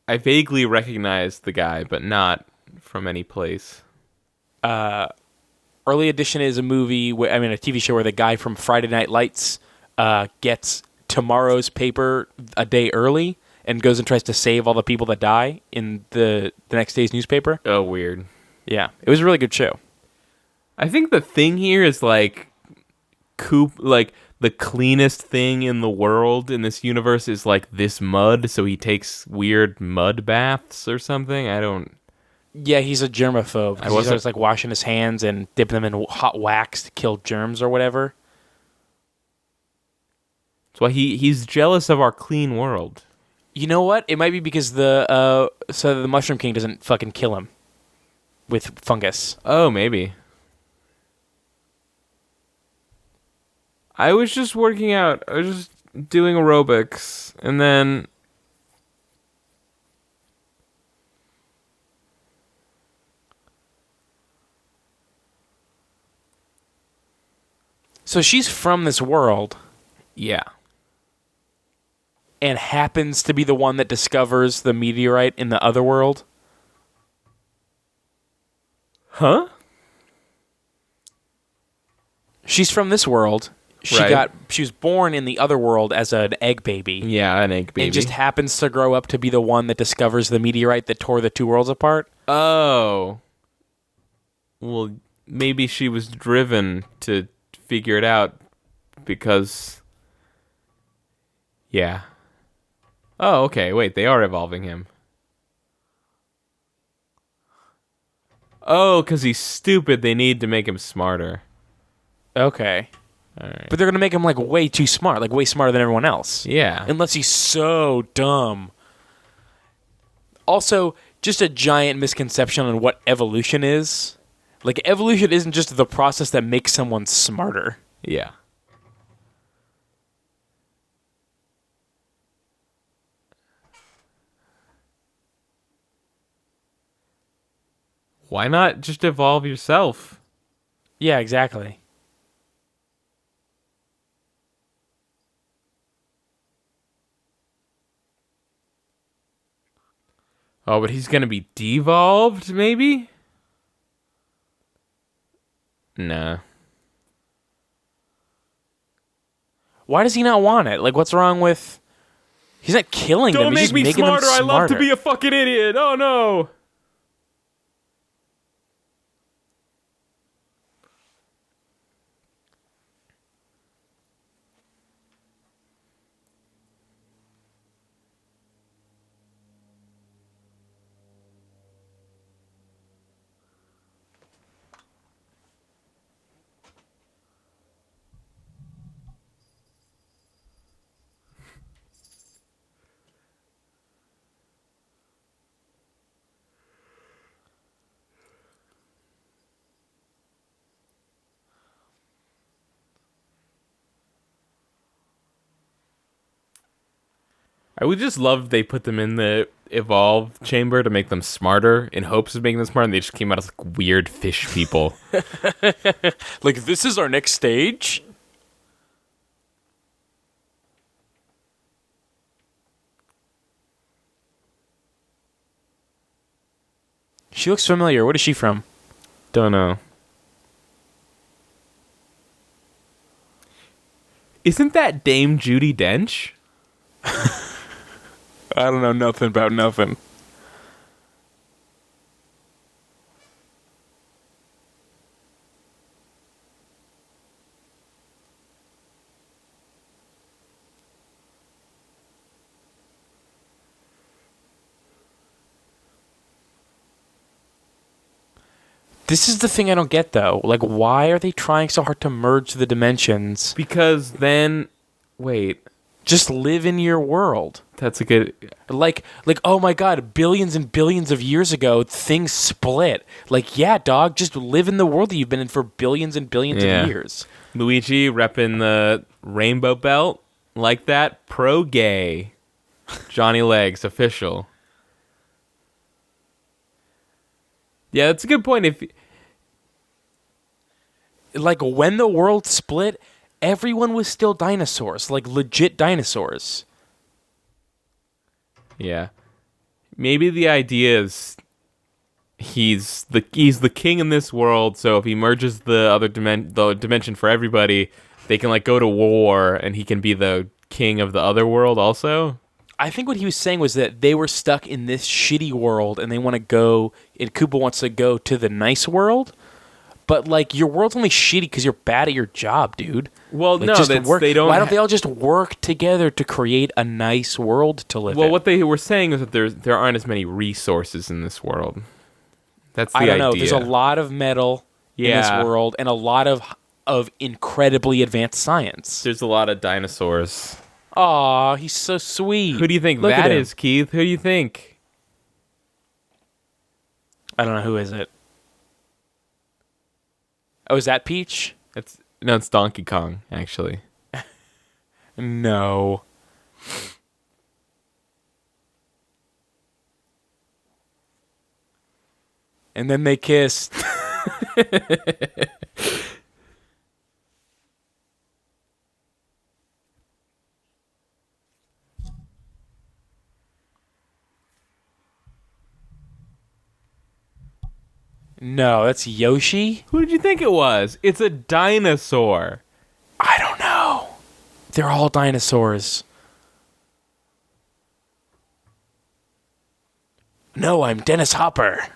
I vaguely recognize the guy, but not from any place. Early Edition is a movie, a TV show where the guy from Friday Night Lights gets tomorrow's paper a day early and goes and tries to save all the people that die in the next day's newspaper. Oh, weird. Yeah, it was a really good show. I think the thing here is like the cleanest thing in the world in this universe is like this mud, so he takes weird mud baths or something. I don't Yeah, he's a germaphobe. He's always like washing his hands and dipping them in hot wax to kill germs or whatever. That's why he's jealous of our clean world. You know what? It might be because the Mushroom King doesn't fucking kill him with fungus. Oh, maybe. I was just working out. I was just doing aerobics, and then... So she's from this world. Yeah. And happens to be the one that discovers the meteorite in the other world? Huh? She's from this world. She was born in the other world as an egg baby. Yeah, an egg baby. And just happens to grow up to be the one that discovers the meteorite that tore the two worlds apart. Oh. Well, maybe she was driven to figure it out because... Yeah. Oh, okay. Wait, they are evolving him. Oh, because he's stupid. They need to make him smarter. Okay. All right. But they're going to make him, like, way too smart. Like, way smarter than everyone else. Yeah. Unless he's so dumb. Also, just a giant misconception on what evolution is. Like, evolution isn't just the process that makes someone smarter. Yeah. Why not just evolve yourself? Yeah, exactly. Oh, but he's gonna be devolved, maybe? Nah. Why does he not want it? Like, what's wrong with... He's not killing them. He's just making them smarter. I love to be a fucking idiot. Oh, no. I would just love they put them in the evolve chamber to make them smarter in hopes of making them smart, and they just came out as like weird fish people. Like, this is our next stage? She looks familiar. What is she from? Don't know. Isn't that Dame Judi Dench? I don't know nothing about nothing. This is the thing I don't get, though. Like, why are they trying so hard to merge the dimensions? Because then... Wait. Just live in your world. That's a good... Like, oh my god, billions and billions of years ago, things split. Like, yeah, dog, just live in the world that you've been in for billions and billions of years. Luigi repping the rainbow belt. Like that. Pro-gay. Johnny Legs, official. Yeah, that's a good point. If like, when the world split, everyone was still dinosaurs. Like, legit dinosaurs. Yeah. Maybe the idea is he's the king in this world, so if he merges the other dimension for everybody, they can like go to war and he can be the king of the other world also. I think what he was saying was that they were stuck in this shitty world and they want to go, and Koopa wants to go to the nice world. But, like, your world's only shitty because you're bad at your job, dude. Well, like, no, they don't... Why don't they all just work together to create a nice world to live in? Well, what they were saying is that there aren't as many resources in this world. That's the I don't know. idea. There's a lot of metal in this world and a lot of incredibly advanced science. There's a lot of dinosaurs. Aw, he's so sweet. Who do you think Look that at him. is, Keith? Who do you think? I don't know. Who is it? Oh, is that Peach? It's Donkey Kong, actually. No. And then they kissed. No, that's Yoshi? Who did you think it was? It's a dinosaur. I don't know. They're all dinosaurs. No, I'm Dennis Hopper.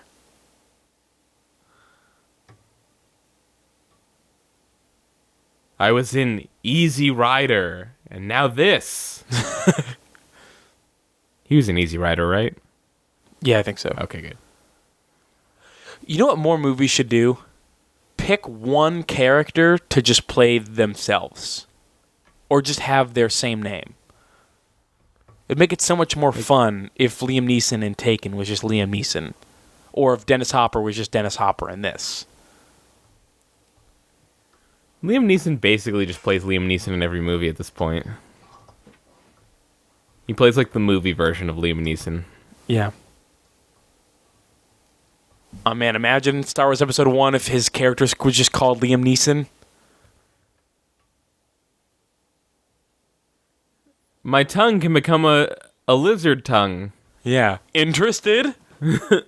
I was in Easy Rider, and now this. He was in Easy Rider, right? Yeah, I think so. Okay, good. You know what more movies should do? Pick one character to just play themselves. Or just have their same name. It'd make it so much more fun if Liam Neeson in Taken was just Liam Neeson. Or if Dennis Hopper was just Dennis Hopper in this. Liam Neeson basically just plays Liam Neeson in every movie at this point. He plays like the movie version of Liam Neeson. Yeah. Oh man, imagine Star Wars Episode 1 if his character was just called Liam Neeson. My tongue can become a lizard tongue. Yeah. Interested? That's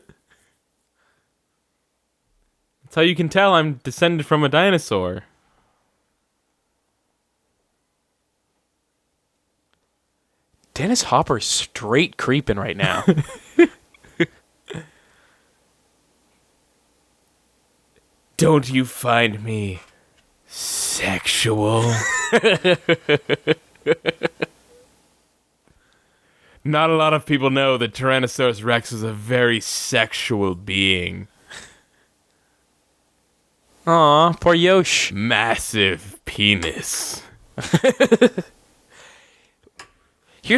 how you can tell I'm descended from a dinosaur. Dennis Hopper's straight creeping right now. Don't you find me sexual? Not a lot of people know that Tyrannosaurus Rex is a very sexual being. Aw, poor Yosh. Massive penis.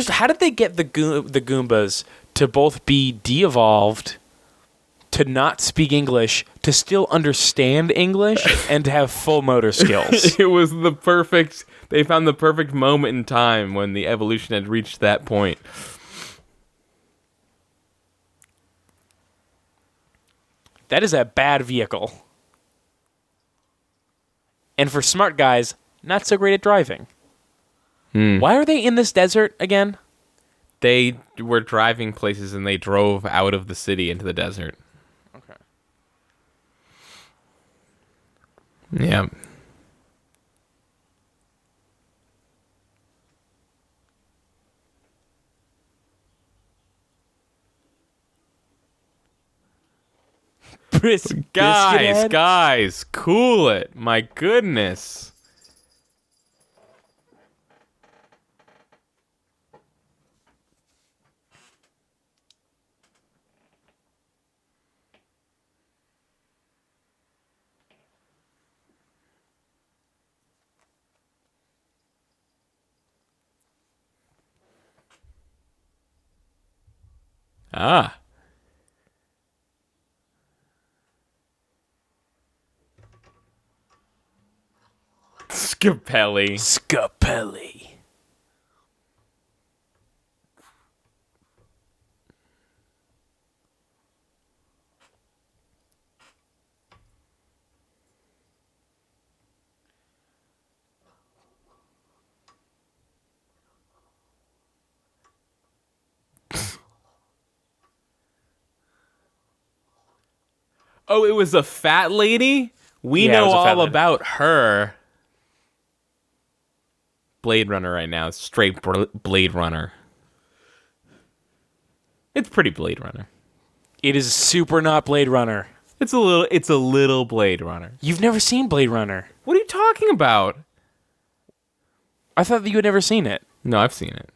How did they get the Goombas to both be de-evolved, to not speak English, to still understand English, and to have full motor skills? It was they found the perfect moment in time when the evolution had reached that point. That is a bad vehicle. And for smart guys, not so great at driving. Why are they in this desert again? They were driving places and they drove out of the city into the desert. Okay. Yeah. Guys, cool it. My goodness. Ah. Scapelli. Oh, it was a fat lady? We know all about her. Blade Runner right now. Straight Blade Runner. It's pretty Blade Runner. It is super not Blade Runner. It's a little Blade Runner. You've never seen Blade Runner. What are you talking about? I thought that you had never seen it. No, I've seen it.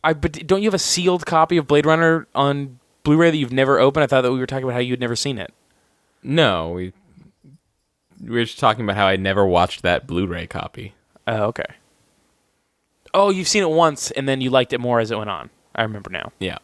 But don't you have a sealed copy of Blade Runner on Blu-ray that you've never opened? I thought that we were talking about how you'd never seen it. No, we were just talking about how I never watched that Blu-ray copy. Oh, okay. Oh, you've seen it once, and then you liked it more as it went on. I remember now. Yeah.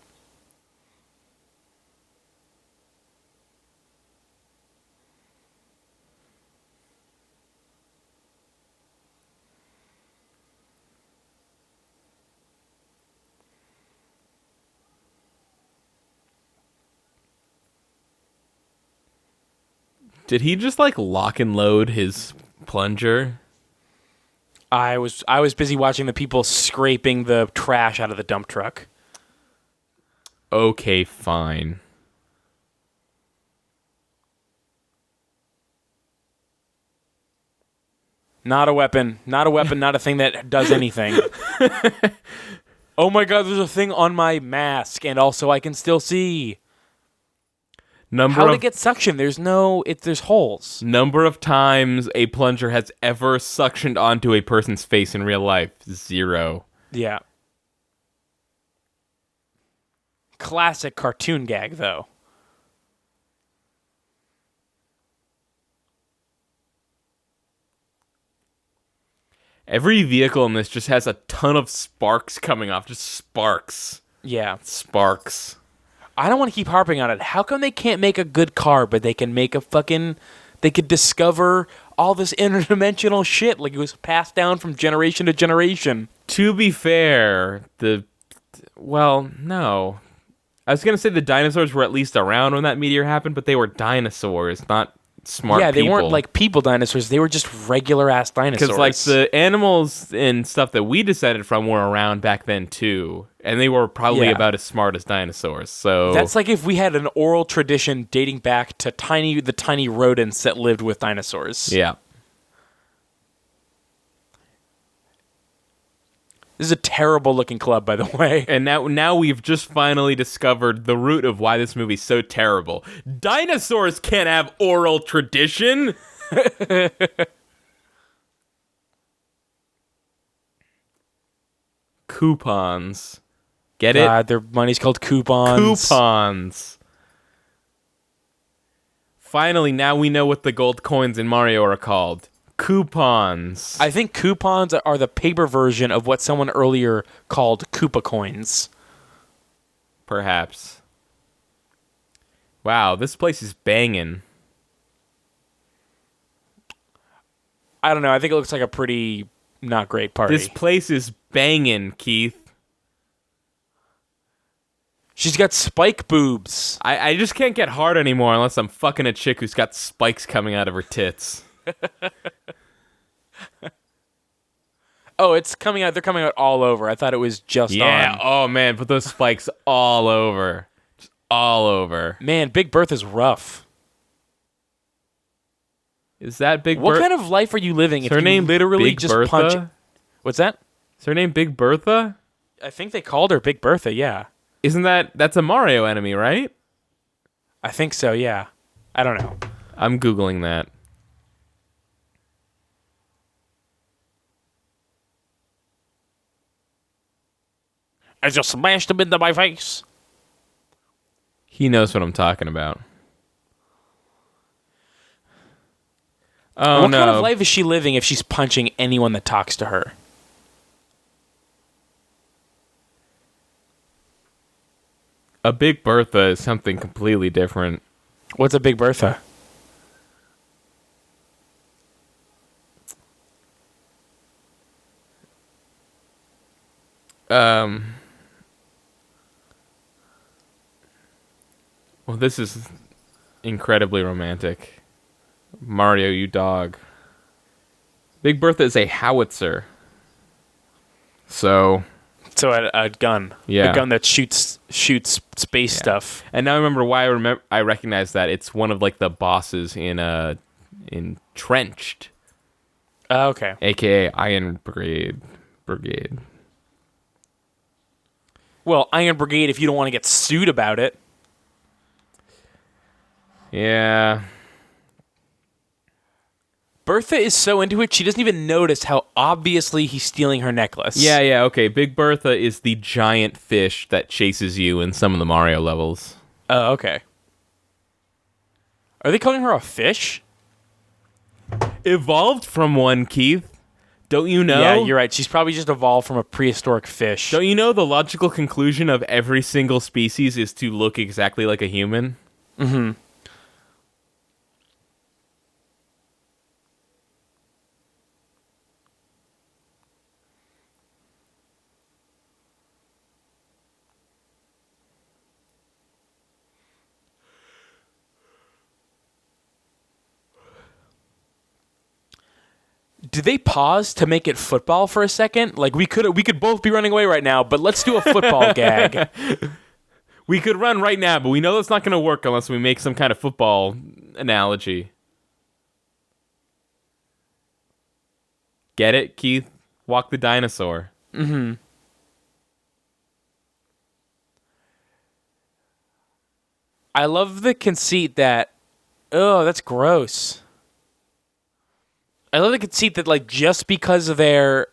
Did he just like lock and load his plunger? I was busy watching the people scraping the trash out of the dump truck. Okay, fine. Not a weapon. Not a weapon, not a thing that does anything. Oh my god, there's a thing on my mask, and also I can still see. How did it get suction? There's holes. Number of times a plunger has ever suctioned onto a person's face in real life, 0. Yeah. Classic cartoon gag, though. Every vehicle in this just has a ton of sparks coming off. Just sparks. Yeah. Sparks. I don't want to keep harping on it. How come they can't make a good car, but they can make they could discover all this interdimensional shit like it was passed down from generation to generation? To be fair, no. I was going to say the dinosaurs were at least around when that meteor happened, but they were dinosaurs, not smart people. Yeah, they weren't like people dinosaurs. They were just regular-ass dinosaurs. Because like the animals and stuff that we descended from were around back then too. And they were probably about as smart as dinosaurs. So that's like if we had an oral tradition dating back to the tiny rodents that lived with dinosaurs. Yeah. This is a terrible looking club, by the way. And now we've just finally discovered the root of why this movie's so terrible. Dinosaurs can't have oral tradition. Coupons. Get it? God, their money's called coupons. Coupons. Finally, now we know what the gold coins in Mario are called. Coupons. I think coupons are the paper version of what someone earlier called Koopa coins. Perhaps. Wow, this place is banging. I don't know. I think it looks like a pretty not great party. This place is banging, Keith. She's got spike boobs. I just can't get hard anymore unless I'm fucking a chick who's got spikes coming out of her tits. Oh, it's coming out. They're coming out all over. I thought it was just on. Oh man, put those spikes all over. Just all over. Man, Big Bertha's rough. Is that Big Bertha? What kind of life are you living if you literally Big just Bertha? punch... What's that? Is her name Big Bertha? I think they called her Big Bertha, yeah. Isn't that's a Mario enemy, right? I think so, yeah. I don't know. I'm Googling that. I just smashed him into my face. He knows what I'm talking about. Oh, what no. kind of life is she living if she's punching anyone that talks to her? A Big Bertha is something completely different. What's a Big Bertha? Well, this is incredibly romantic. Mario, you dog. Big Bertha is a howitzer. So a gun. Yeah. A gun that shoots space stuff. And now I remember why I recognize that. It's one of like the bosses in Trenched. Okay. AKA Iron Brigade. Well, Iron Brigade if you don't want to get sued about it. Yeah. Bertha is so into it, she doesn't even notice how obviously he's stealing her necklace. Yeah, okay. Big Bertha is the giant fish that chases you in some of the Mario levels. Oh, okay. Are they calling her a fish? Evolved from one, Keith. Don't you know? Yeah, you're right. She's probably just evolved from a prehistoric fish. Don't you know the logical conclusion of every single species is to look exactly like a human? Mm-hmm. Did they pause to make it football for a second? Like we could both be running away right now, but let's do a football gag. We could run right now, but we know that's not going to work unless we make some kind of football analogy. Get it, Keith? Walk the dinosaur. Mm-hmm. I love the conceit that, oh, that's gross. I love the conceit that, like, just because they're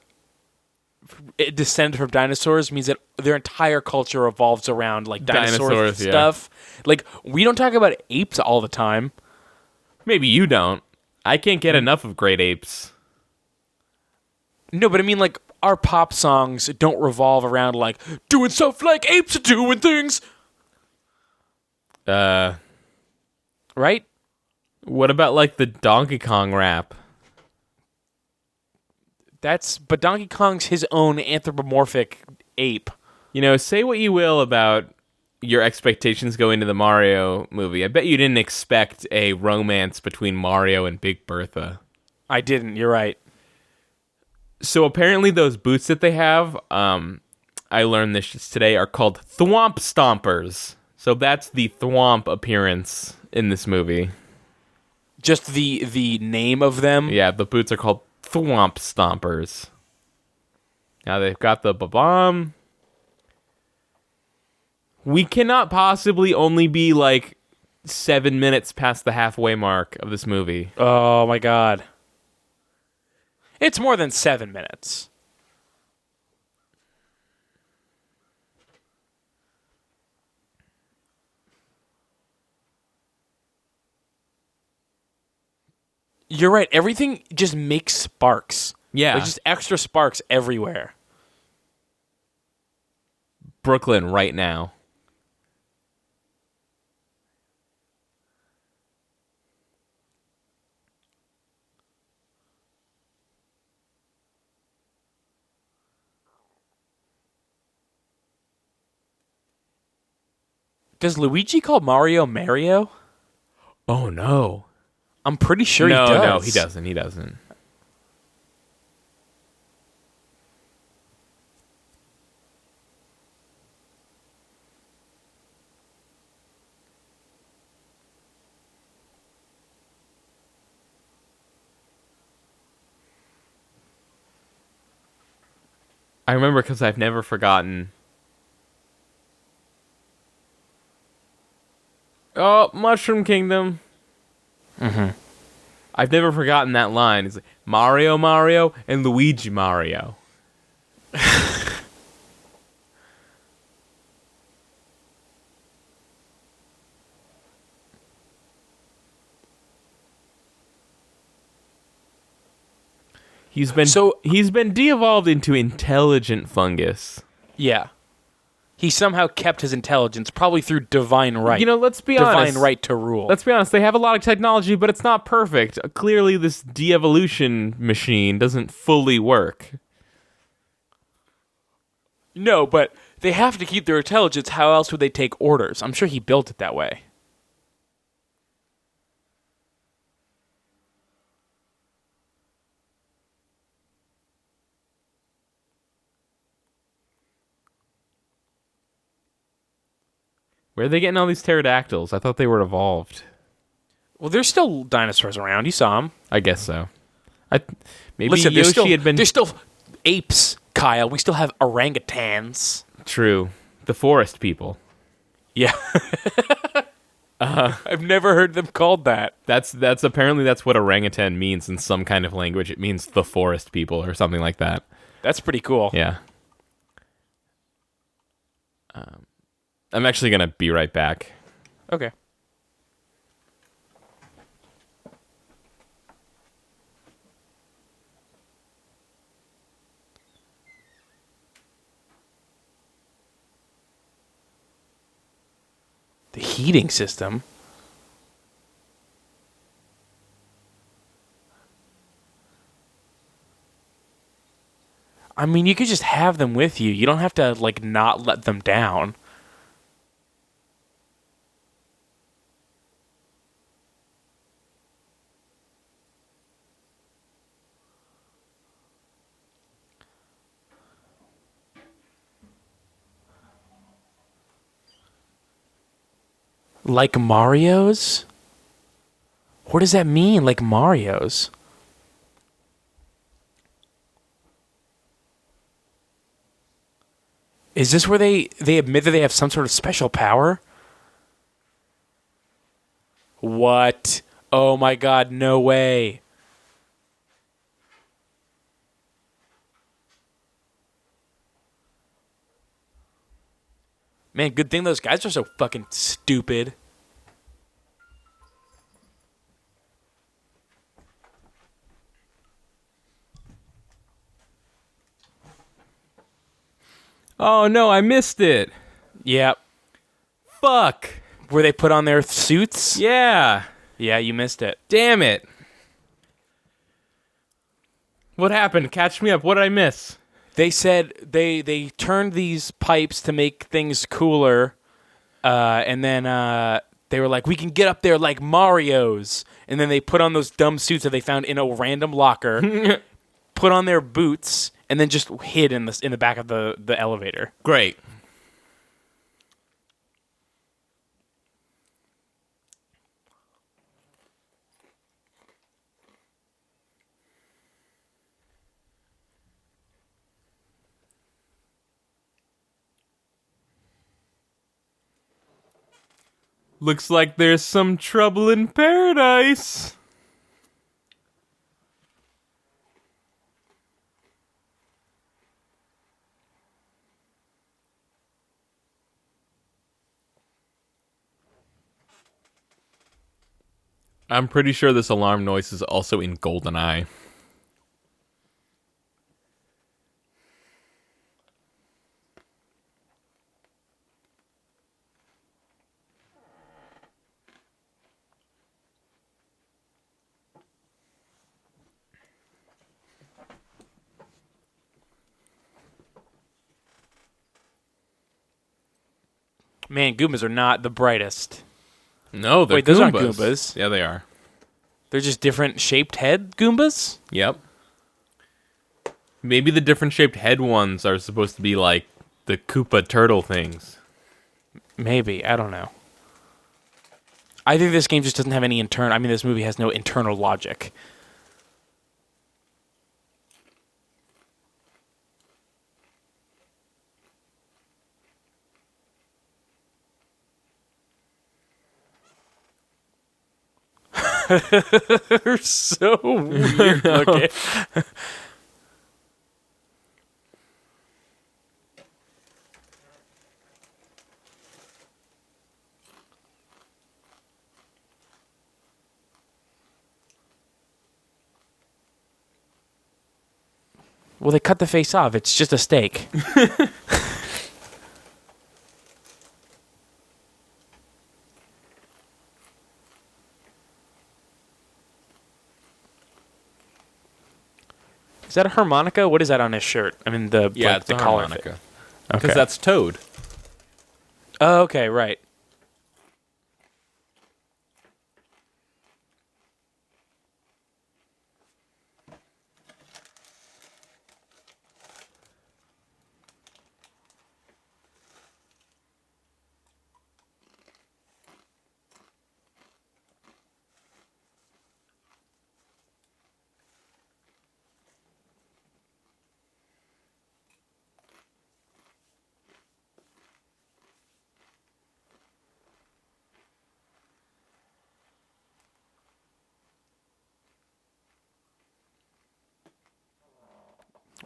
descended from dinosaurs means that their entire culture revolves around, like, dinosaurs and stuff. Yeah. Like, we don't talk about apes all the time. Maybe you don't. I can't get enough of great apes. No, but I mean, like, our pop songs don't revolve around, like, doing stuff like apes are doing things. Right? What about, like, the Donkey Kong rap? But Donkey Kong's his own anthropomorphic ape. You know, say what you will about your expectations going into the Mario movie. I bet you didn't expect a romance between Mario and Big Bertha. I didn't, you're right. So apparently those boots that they have, I learned this just today, are called Thwomp Stompers. So that's the Thwomp appearance in this movie. Just the name of them? Yeah, the boots are called Thwomp Stompers. Now they've got the ba-bomb. We cannot possibly only be like 7 minutes past the halfway mark of this movie. Oh my god. It's more than 7 minutes. You're right. Everything just makes sparks. Yeah. There's just extra sparks everywhere. Brooklyn right now. Does Luigi call Mario Mario? Oh, no. I'm pretty sure he does. No, he doesn't. He doesn't. I remember because I've never forgotten. Oh, Mushroom Kingdom. Mm-hmm. I've never forgotten that line. It's like Mario Mario and Luigi Mario. He's been de-evolved into intelligent fungus. Yeah. He somehow kept his intelligence, probably through divine right. You know, let's be honest. Divine right to rule. Let's be honest. They have a lot of technology, but it's not perfect. Clearly, this de-evolution machine doesn't fully work. No, but they have to keep their intelligence. How else would they take orders? I'm sure he built it that way. Where are they getting all these pterodactyls? I thought they were evolved. Well, there's still dinosaurs around. You saw them. I guess so. Maybe Listen, Yoshi had been... There's still apes, Kyle. We still have orangutans. True. The forest people. Yeah. I've never heard them called that. That's apparently that's what orangutan means in some kind of language. It means the forest people or something like that. That's pretty cool. Yeah. I'm actually going to be right back. Okay. The heating system? I mean, you could just have them with you. You don't have to, like, not let them down. Like Mario's? What does that mean, like Mario's? Is this where they admit that they have some sort of special power? What? Oh my god, no way. Man, good thing those guys are so fucking stupid. Oh no, I missed it. Yep. Fuck. Where they put on their suits? Yeah. Yeah, you missed it. Damn it. What happened? Catch me up. What did I miss? They said they turned these pipes to make things cooler, and then they were like, we can get up there like Mario's. And then they put on those dumb suits that they found in a random locker, put on their boots, and then just hid in the back of the elevator. Great. Looks like there's some trouble in paradise. I'm pretty sure this alarm noise is also in GoldenEye. Man, Goombas are not the brightest. No, they're Wait, those Goombas. aren't Goombas. Yeah, they are. They're just different shaped head Goombas? Yep. Maybe the different shaped head ones are supposed to be like the Koopa turtle things. Maybe. I don't know. I think this game just doesn't have any internal... I mean, this movie has no internal logic. They're so weird looking. Well, they cut the face off. It's just a steak. Is that a harmonica? What is that on his shirt? I mean, the It's the a collar. harmonica. Okay. Because that's Toad. Oh, okay, right.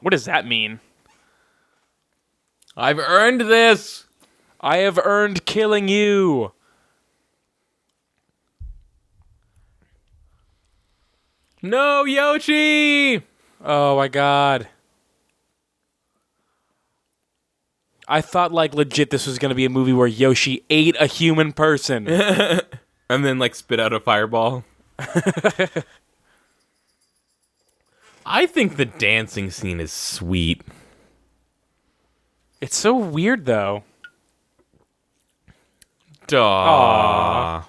What does that mean? I've earned this. I have earned killing you. No, Yoshi! Oh my god. I thought, like, legit this was going to be a movie where Yoshi ate a human person. And then, like, spit out a fireball. I think the dancing scene is sweet. It's so weird, though. Aww.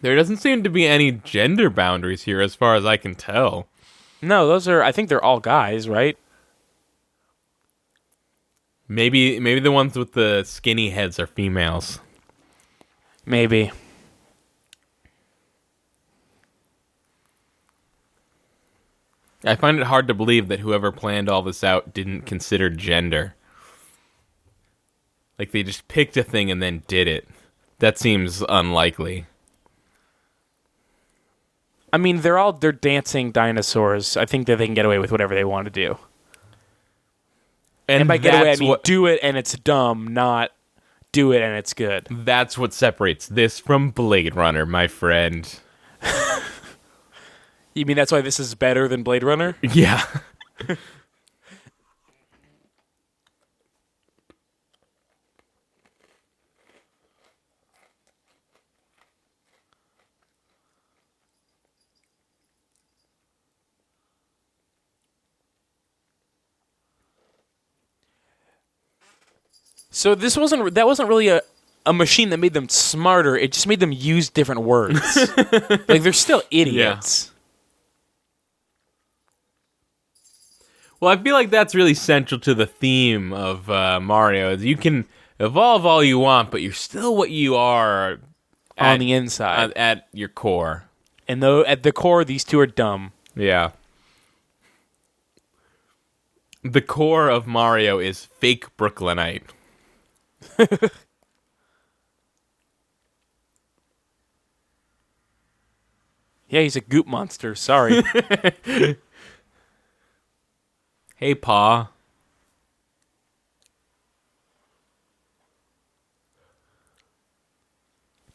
There doesn't seem to be any gender boundaries here as far as I can tell. No, I think they're all guys, right? Maybe the ones with the skinny heads are females. Maybe. I find it hard to believe that whoever planned all this out didn't consider gender. Like, they just picked a thing and then did it. That seems unlikely. I mean, they're dancing dinosaurs. I think that they can get away with whatever they want to do. And by get away, I mean do it and it's dumb, not do it and it's good. That's what separates this from Blade Runner, my friend. You mean that's why this is better than Blade Runner? Yeah. So that wasn't really a machine that made them smarter. It just made them use different words. Like, they're still idiots. Yeah. Well, I feel like that's really central to the theme of Mario. You can evolve all you want, but you're still what you are on the inside. At your core. And though at the core, these two are dumb. Yeah. The core of Mario is fake Brooklynite. Yeah, he's a goop monster. Sorry. Hey, Pa.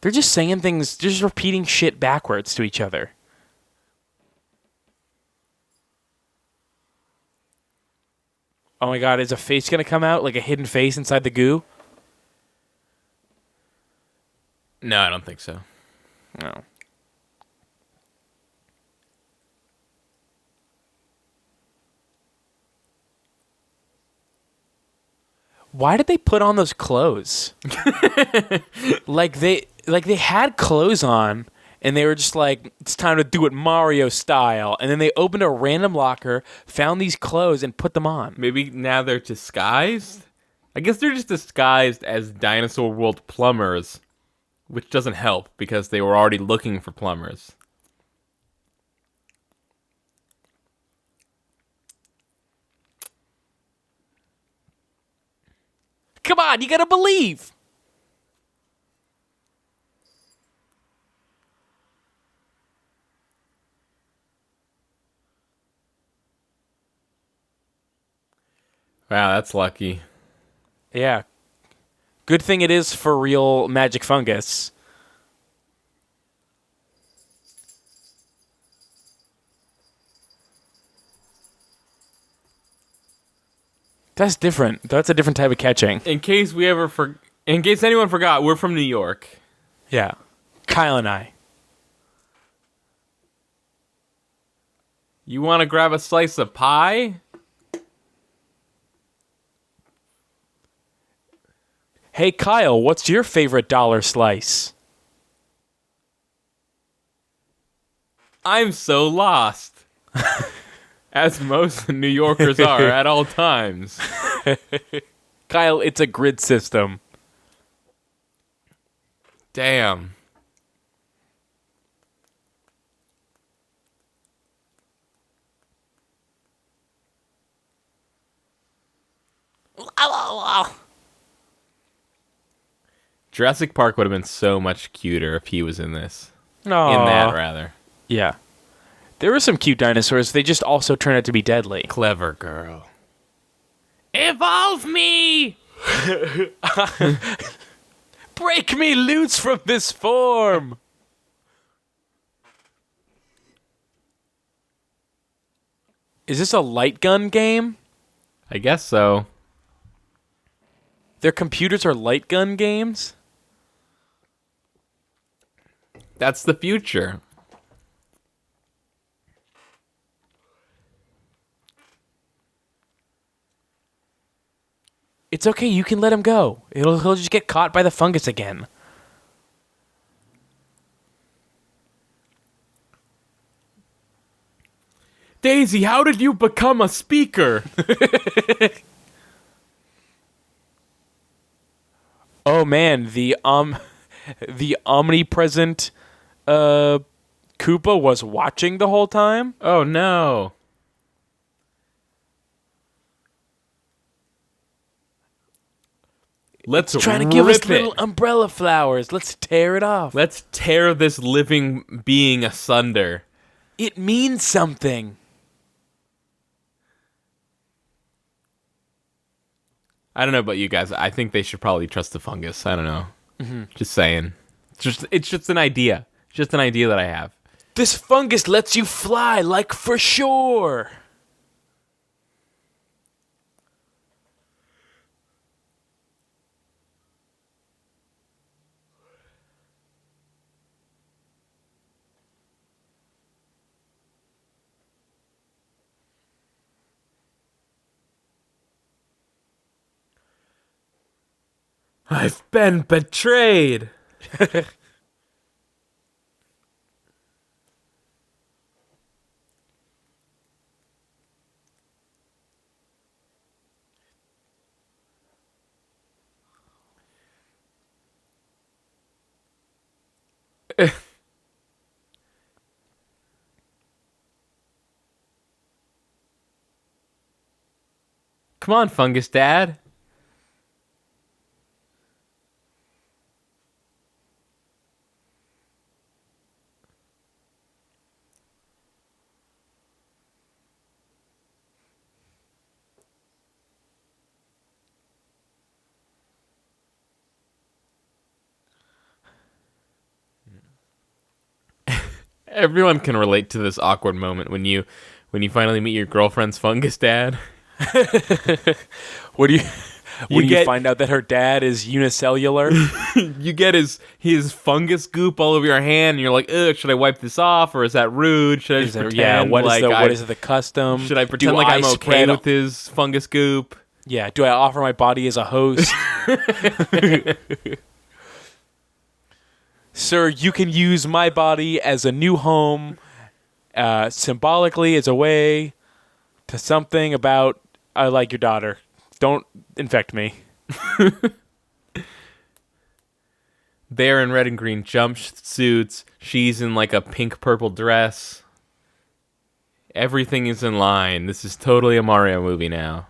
They're just saying things, just repeating shit backwards to each other. Oh my god, is a face gonna come out? Like a hidden face inside the goo? No, I don't think so. No. Why did they put on those clothes? like they had clothes on and they were just like, it's time to do it Mario style. And then they opened a random locker, found these clothes and put them on. Maybe now they're disguised? I guess they're just disguised as Dinosaur World plumbers, which doesn't help because they were already looking for plumbers. Come on, you gotta believe. Wow, that's lucky. Yeah. Good thing it is for real magic fungus. That's different. That's a different type of catching. In case anyone forgot, we're from New York. Yeah. Kyle and I. You want to grab a slice of pie? Hey, Kyle, what's your favorite dollar slice? I'm so lost. As most New Yorkers are at all times. Kyle, it's a grid system. Damn. Jurassic Park would have been so much cuter if he was in this. Aww. In that, rather. Yeah. There were some cute dinosaurs. They just also turned out to be deadly. Clever girl. Evolve me! Break me loose from this form! Is this a light gun game? I guess so. Their computers are light gun games? That's the future. It's okay, you can let him go. He'll just get caught by the fungus again. Daisy, how did you become a speaker? Oh man, the omnipresent Koopa was watching the whole time? Oh no. Let's trying to give us rip little it. umbrella flowers. Let's tear it off. Let's tear this living being asunder. It means something. I don't know about you guys. I think they should probably trust the fungus. I don't know. Just saying. It's just an idea. Just an idea that I have. This fungus lets you fly, like for sure. I've been betrayed. Come on, Fungus Dad. Everyone can relate to this awkward moment when you finally meet your girlfriend's fungus dad. When you find out that her dad is unicellular. You get his fungus goop all over your hand, and you're like, ugh, should I wipe this off, or is that rude? Should I just pretend what is the custom? Should I pretend like I'm okay with his fungus goop? Yeah, do I offer my body as a host? Sir, you can use my body as a new home, symbolically as a way to something about, I like your daughter. Don't infect me. They're in red and green jumpsuits. She's in like a pink purple dress. Everything is in line. This is totally a Mario movie now.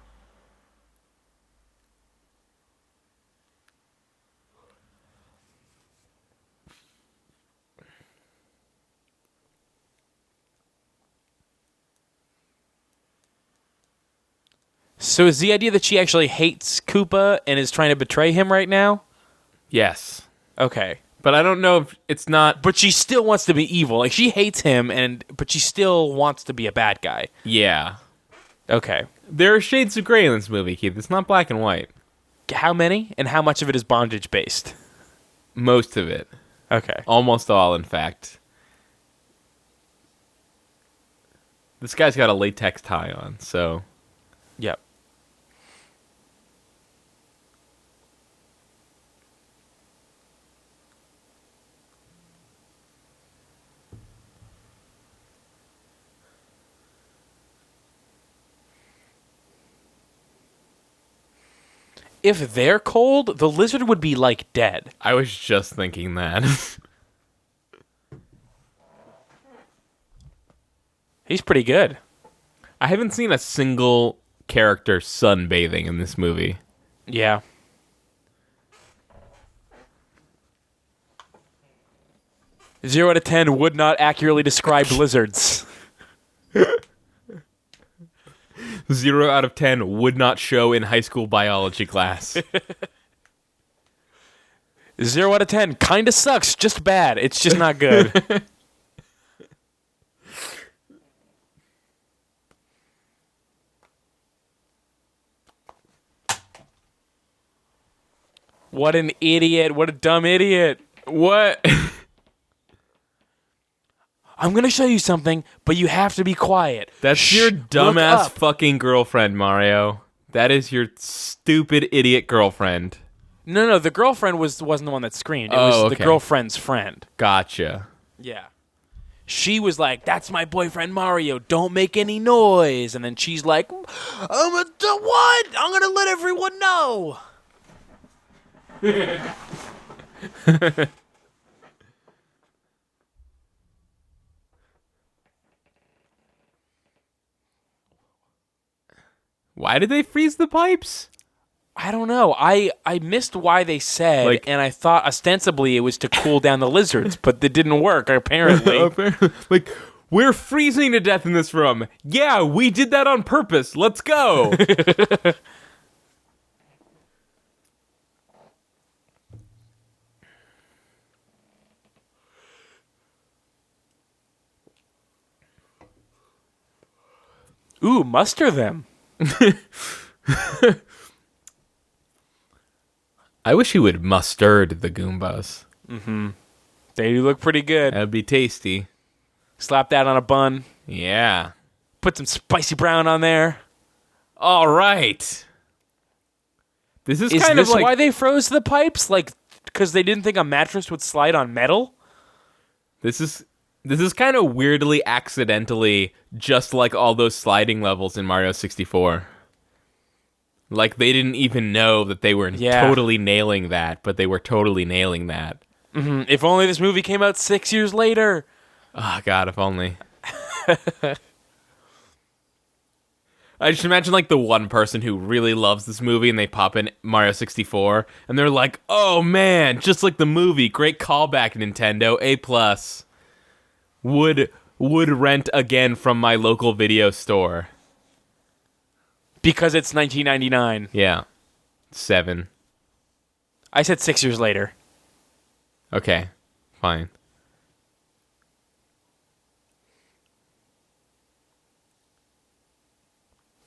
So is the idea that she actually hates Koopa and is trying to betray him right now? Yes. Okay. But I don't know if it's not... But she still wants to be evil. Like, she hates him, but she still wants to be a bad guy. Yeah. Okay. There are shades of gray in this movie, Keith. It's not black and white. How many? And how much of it is bondage-based? Most of it. Okay. Almost all, in fact. This guy's got a latex tie on, so... Yep. If they're cold, the lizard would be, like, dead. I was just thinking that. He's pretty good. I haven't seen a single character sunbathing in this movie. Yeah. Zero out of 10 would not accurately describe lizards. 0 out of 10 would not show in high school biology class. 0 out of 10. Kinda sucks. Just bad. It's just not good. What an idiot. What a dumb idiot. What? I'm going to show you something, but you have to be quiet. That's your dumbass fucking girlfriend, Mario. That is your stupid idiot girlfriend. No, the girlfriend wasn't the one that screamed. It was the girlfriend's friend. Gotcha. Yeah. She was like, that's my boyfriend Mario. Don't make any noise. And then she's like, what? I'm going to let everyone know. Why did they freeze the pipes? I don't know. I missed why they said, and I thought ostensibly it was to cool down the lizards, but it didn't work, apparently. Like, we're freezing to death in this room. Yeah, we did that on purpose. Let's go. Ooh, muster them. I wish he would mustard the Goombas. Mm-hmm. They do look pretty good. That'd be tasty. Slap that on a bun. Yeah. Put some spicy brown on there. All right. This is kind of like why they froze the pipes? Like, because they didn't think a mattress would slide on metal? This is kind of weirdly accidentally just like all those sliding levels in Mario 64. Like, they didn't even know that they were totally nailing that, but they were totally nailing that. Mm-hmm. If only this movie came out 6 years later. Oh, God, if only. I just imagine, like, the one person who really loves this movie and they pop in Mario 64, and they're like, oh, man, just like the movie. Great callback, Nintendo. A+. Would rent again from my local video store. Because it's 1999. Yeah. 7. I said 6 years later. Okay. Fine.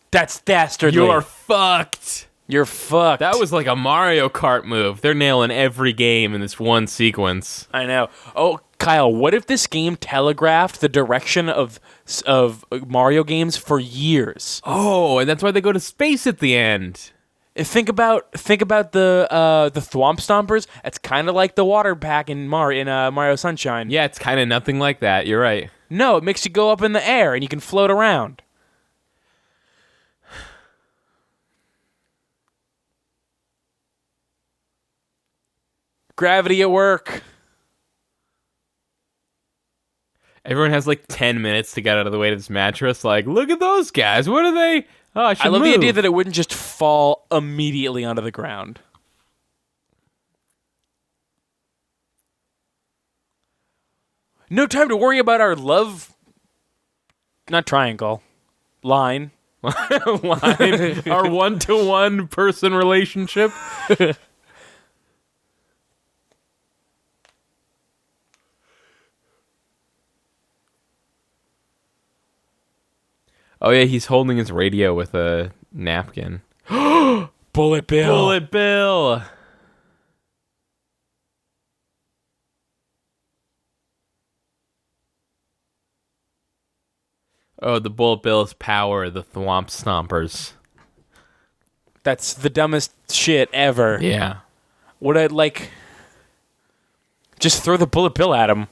That's dastardly. You're fucked. You're fucked. That was like a Mario Kart move. They're nailing every game in this one sequence. I know. Oh, Kyle, what if this game telegraphed the direction of Mario games for years? Oh, and that's why they go to space at the end. Think about the Thwomp Stompers. It's kind of like the water pack in Mario Sunshine. Yeah, it's kind of nothing like that. You're right. No, it makes you go up in the air and you can float around. Gravity at work. Everyone has like 10 minutes to get out of the way to this mattress. Like, look at those guys. What are they? Oh, I love the idea that it wouldn't just fall immediately onto the ground. No time to worry about our love. Not triangle. Line. Our one-to-one person relationship. Oh, yeah, he's holding his radio with a napkin. Bullet Bill. Bullet Bill. Oh, the Bullet Bill's power, the Thwomp Stompers. That's the dumbest shit ever. Yeah. Would I, like... Just throw the Bullet Bill at him.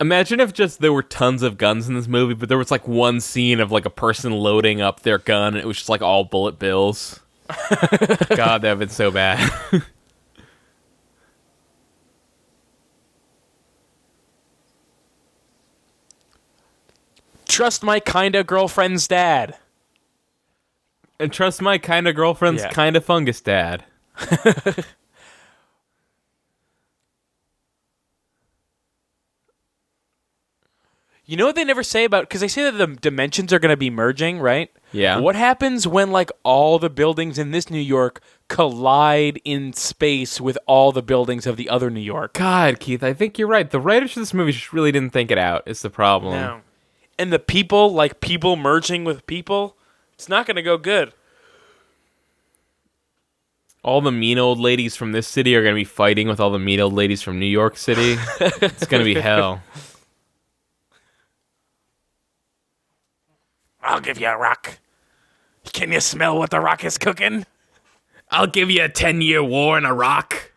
Imagine if just there were tons of guns in this movie, but there was like one scene of like a person loading up their gun, and it was just like all bullet bills. God, that would have been so bad. Trust my kinda girlfriend's dad. And trust my kinda girlfriend's kinda fungus dad. You know what they never say about, because they say that the dimensions are going to be merging, right? Yeah. What happens when like all the buildings in this New York collide in space with all the buildings of the other New York? God, Keith, I think you're right. The writers of this movie just really didn't think it out. Is the problem? No. And the people, like people merging with people, it's not going to go good. All the mean old ladies from this city are going to be fighting with all the mean old ladies from New York City. It's going to be hell. I'll give you a rock. Can you smell what the rock is cooking? I'll give you a 10-year war and a rock.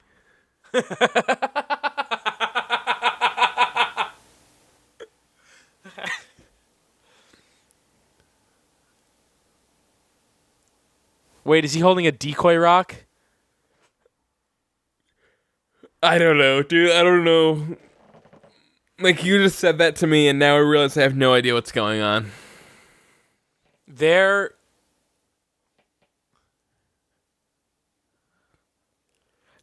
Wait, is he holding a decoy rock? I don't know, dude. I don't know. Like, you just said that to me, and now I realize I have no idea what's going on.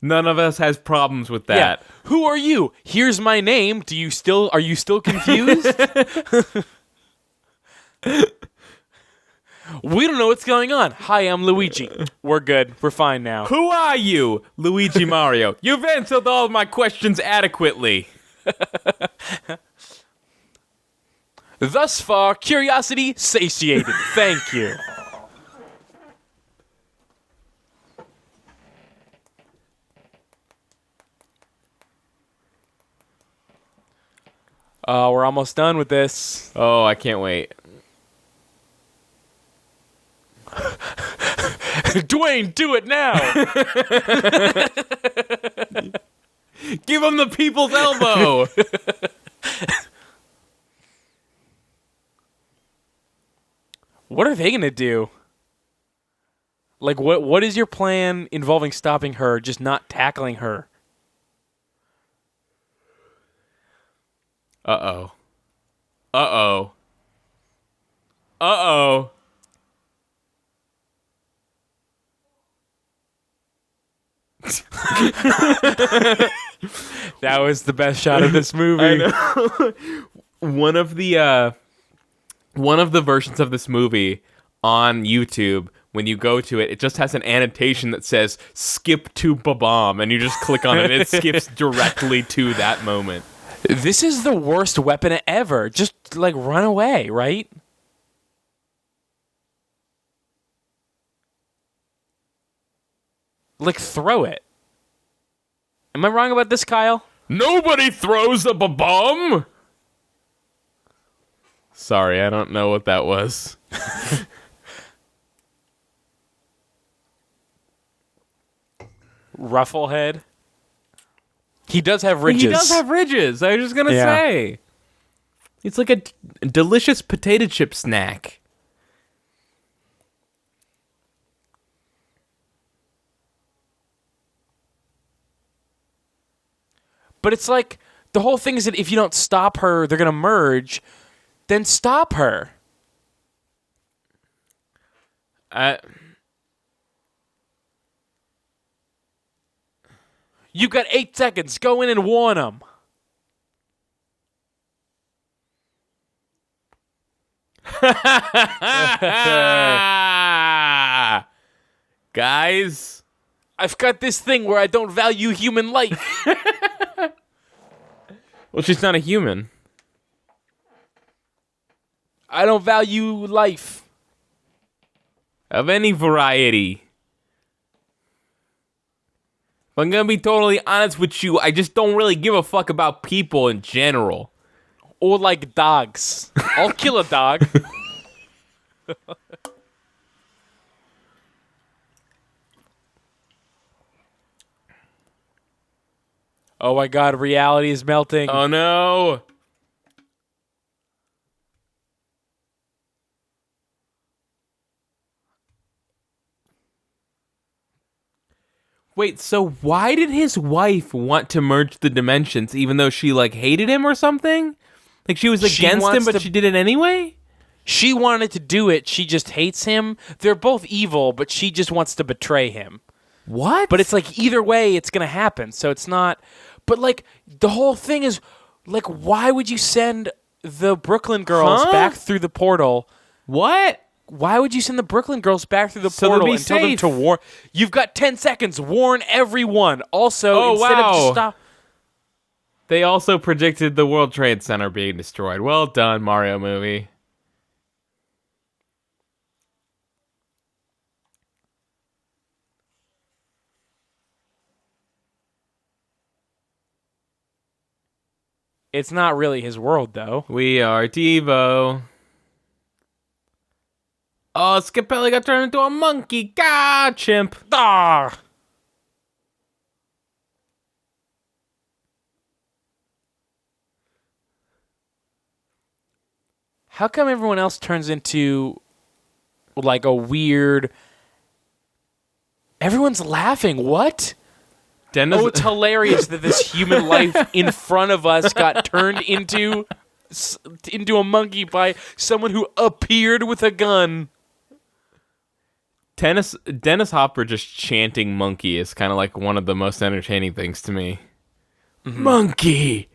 None of us has problems with that. Yeah. Who are you? Here's my name. Are you still confused? We don't know what's going on. Hi, I'm Luigi. We're good. We're fine now. Who are you, Luigi Mario? You've answered all of my questions adequately. Thus far, curiosity satiated. Thank you. We're almost done with this. Oh, I can't wait. Dwayne, do it now! Give him the people's elbow! What are they gonna do? Like, what is your plan involving stopping her, just not tackling her? Uh-oh. Uh-oh. Uh-oh. That was the best shot of this movie. I know. One of the versions of this movie on YouTube, when you go to it, it just has an annotation that says skip to Ba-Bomb, and you just click on it and it skips directly to that moment. This is the worst weapon ever. Just like run away, right? Like throw it. Am I wrong about this, Kyle? Nobody throws a Ba-Bomb! Sorry, I don't know what that was. Rufflehead. He does have ridges. He does have ridges. I was just gonna say. It's like a delicious potato chip snack. But it's like, the whole thing is that if you don't stop her, they're gonna merge. Then stop her. You got 8 seconds. Go in and warn them. Guys, I've got this thing where I don't value human life. well, she's not a human. I don't value life. Of any variety. If I'm gonna be totally honest with you, I just don't really give a fuck about people in general. Or like dogs. I'll kill a dog. Oh my god, reality is melting. Oh no. Wait, so why did his wife want to merge the dimensions even though she like hated him or something? Like she was against him but she did it anyway? She wanted to do it, she just hates him. They're both evil, but she just wants to betray him. What? But it's like either way it's going to happen. So it's not, but like the whole thing is like, why would you send the Brooklyn girls back through the portal. What? Why would you send the Brooklyn girls back through the portal and tell them to warn? You've got 10 seconds. Warn everyone. Also, instead of just stop. They also predicted the World Trade Center being destroyed. Well done, Mario movie. It's not really his world, though. We are Devo. Oh, Scapelli got turned into a monkey. Gah, chimp. Ah! How come everyone else turns into like a weird... Everyone's laughing. What? Dennis... Oh, it's hilarious that this human life in front of us got turned into a monkey by someone who appeared with a gun. Dennis Hopper just chanting monkey is kind of like one of the most entertaining things to me. Mm-hmm. Monkey!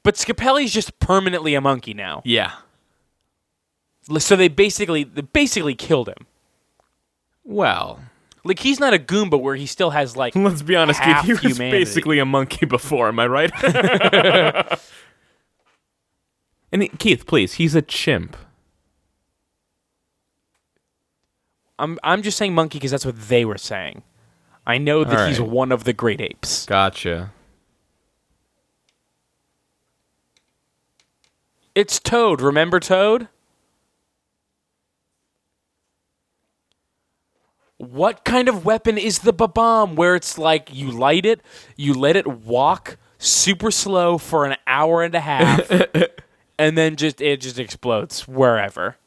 But Scapelli's just permanently a monkey now. Yeah. So they basically killed him. Well... Like, he's not a Goomba where he still has, like, let's be honest, half Keith, he was humanity. basically a monkey before, am I right? And Keith, please, he's a chimp. I'm just saying monkey because that's what they were saying. I know that he's one of the great apes. Gotcha. It's Toad. Remember Toad? What kind of weapon is the bomb where it's like you light it, you let it walk super slow for an hour and a half, and then it just explodes wherever?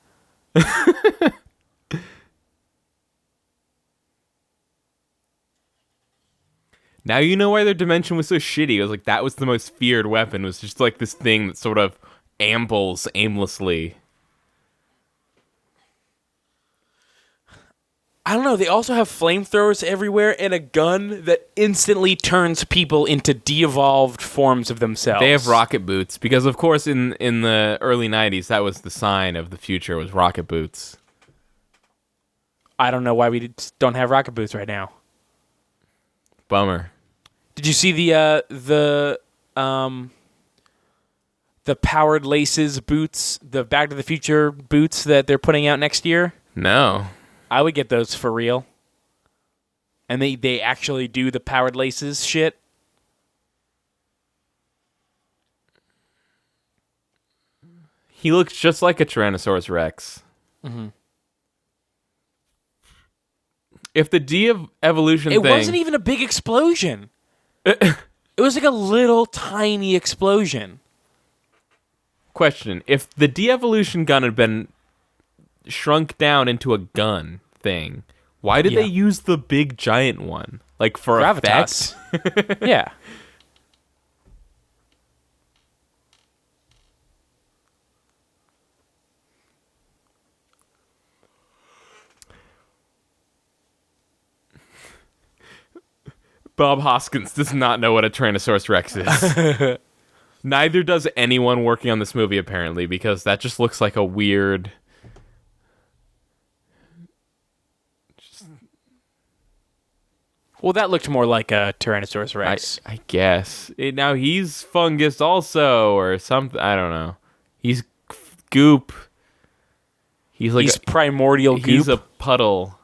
Now you know why their dimension was so shitty. It was like that was the most feared weapon. It was just like this thing that sort of ambles aimlessly. I don't know. They also have flamethrowers everywhere and a gun that instantly turns people into de-evolved forms of themselves. They have rocket boots because, of course, in the early 90s, that was the sign of the future was rocket boots. I don't know why we don't have rocket boots right now. Bummer. Did you see the powered laces boots, the Back to the Future boots that they're putting out next year? No. I would get those for real. And they actually do the powered laces shit. He looks just like a Tyrannosaurus Rex. Mm-hmm. If the de-evolution thing... It wasn't even a big explosion. It was like a little tiny explosion. Question. If the de-evolution gun had been shrunk down into a gun thing, why did they use the big giant one? Like for Gravitas. Effect? Yeah. Bob Hoskins does not know what a Tyrannosaurus Rex is. Neither does anyone working on this movie, apparently, because that just looks like a weird... Well, that looked more like a Tyrannosaurus Rex. I guess. Now he's fungus also, or something. I don't know. He's goop. He's primordial goop. He's a puddle.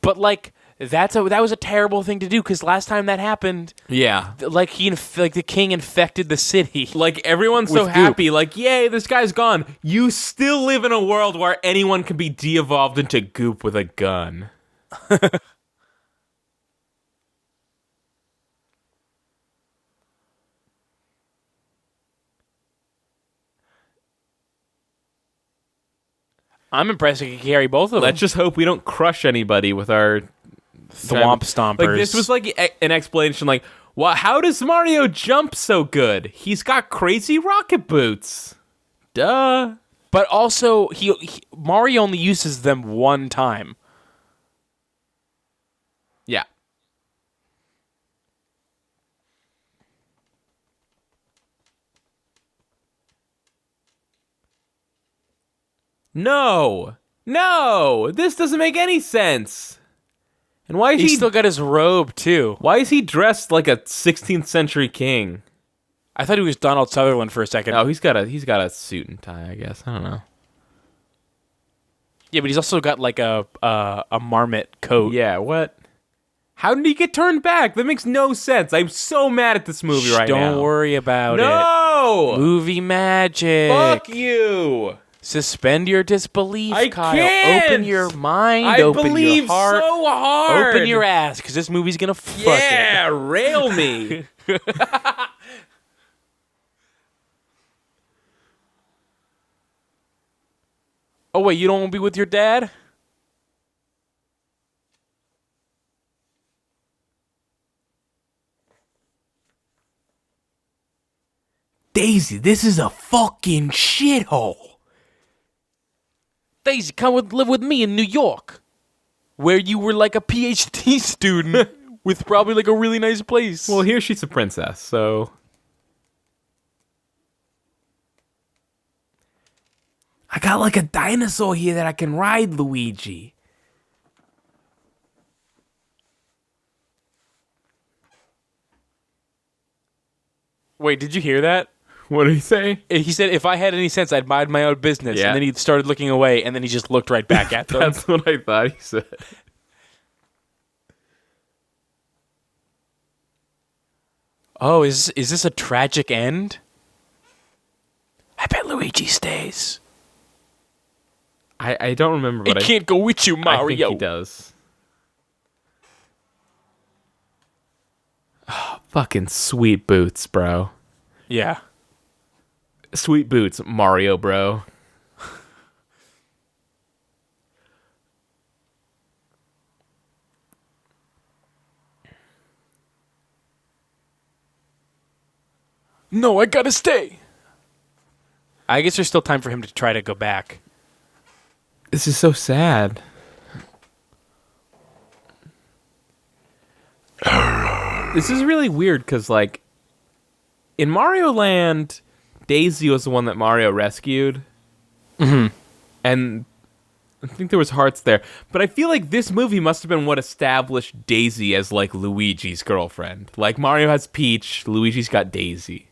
But like that was a terrible thing to do because last time that happened, like the king infected the city. Like everyone's so happy, like yay, this guy's gone. You still live in a world where anyone can be de-evolved into goop with a gun. I'm impressed we can carry both of them. Let's just hope we don't crush anybody with our thwomp stompers. Like this was like an explanation like, Well, how does Mario jump so good? He's got crazy rocket boots. Duh. But also, Mario only uses them one time. Yeah. No, this doesn't make any sense. And why is He's still got his robe too? Why is he dressed like a 16th century king? I thought he was Donald Sutherland for a second. Oh, he's got a suit and tie, I guess. I don't know. Yeah, but he's also got like a marmot coat. Yeah, what? How did he get turned back? That makes no sense. I'm so mad at this movie right now. Don't worry about it. No! Movie magic. Fuck you! Suspend your disbelief, I Kyle. can't! Open your mind. I open believe your heart. so hard! Open your ass, because this movie's gonna fuck it. Yeah, rail me! Oh, wait, you don't want to be with your dad? Daisy, this is a fucking shithole. Daisy, live with me in New York, where you were like a PhD student with probably like a really nice place. Well, here she's a princess, so... I got like a dinosaur here that I can ride, Luigi. Wait, did you hear that? What did he say? He said, if I had any sense, I'd mind my own business. Yeah. And then he started looking away, and then he just looked right back at them. That's what I thought he said. Oh, is this a tragic end? I bet Luigi stays. I don't remember, but I can't go with you, Mario. I think he does. Oh, fucking sweet boots, bro. Yeah. Sweet boots, Mario, bro. No, I gotta stay. I guess there's still time for him to try to go back. This is so sad. This is really weird because, like, in Mario Land, Daisy was the one that Mario rescued. Mm-hmm. And I think there was hearts there. But I feel like this movie must have been what established Daisy as, like, Luigi's girlfriend. Like, Mario has Peach, Luigi's got Daisy.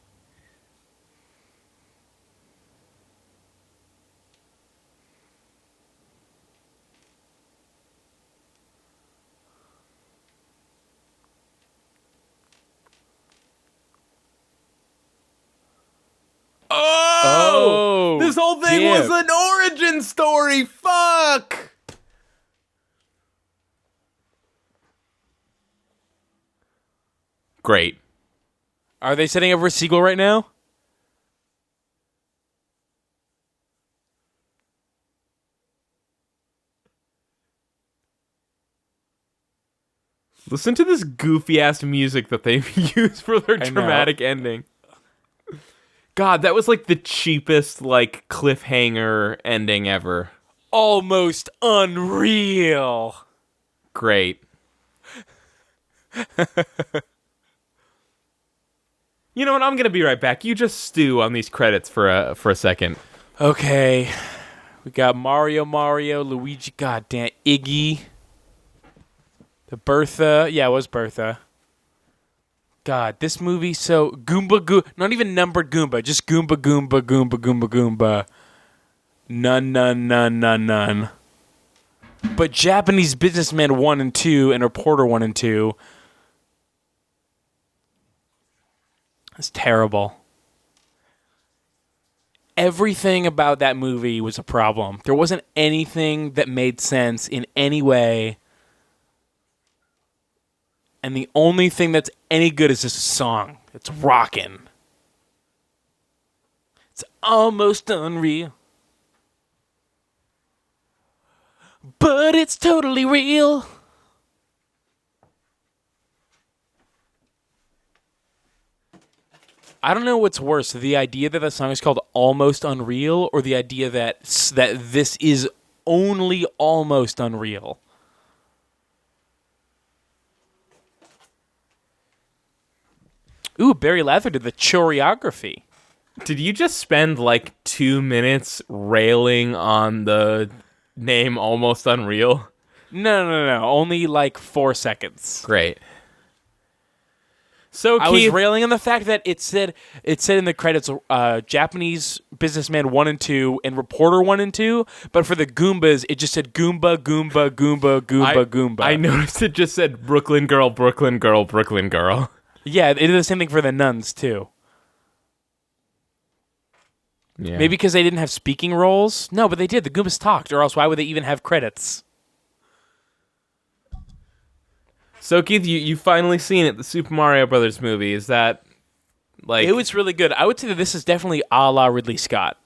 Oh! This whole thing was an origin story! Fuck! Great. Are they setting up for a sequel right now? Listen to this goofy-ass music that they've used for their dramatic ending. God, that was like the cheapest, like, cliffhanger ending ever. Almost unreal. Great. You know what? I'm gonna be right back. You just stew on these credits for a second. Okay. We got Mario, Luigi, goddamn, Iggy. The Bertha. Yeah, it was Bertha. God, this movie so not even numbered Goomba, just Goomba. None. But Japanese Businessman 1 and 2 and Reporter 1 and 2. It's terrible. Everything about that movie was a problem. There wasn't anything that made sense in any way. And the only thing that's any good is this song. It's rockin'. It's almost unreal. But it's totally real. I don't know what's worse, the idea that the song is called Almost Unreal or the idea that this is only almost unreal. Ooh, Barry Lather did the choreography. Did you just spend like 2 minutes railing on the name Almost Unreal? No. Only like 4 seconds. Great. So I was railing on the fact that it said in the credits Japanese businessman 1 and 2 and reporter 1 and 2, but for the Goombas it just said Goomba, Goomba, Goomba, Goomba, Goomba. I noticed it just said Brooklyn Girl, Brooklyn Girl, Brooklyn Girl. Yeah, they did the same thing for the nuns too. Yeah. Maybe because they didn't have speaking roles? No, but they did. The Goombas talked, or else why would they even have credits? So, Keith, you finally seen it, the Super Mario Brothers movie. Is that, like... It was really good. I would say that this is definitely a la Ridley Scott.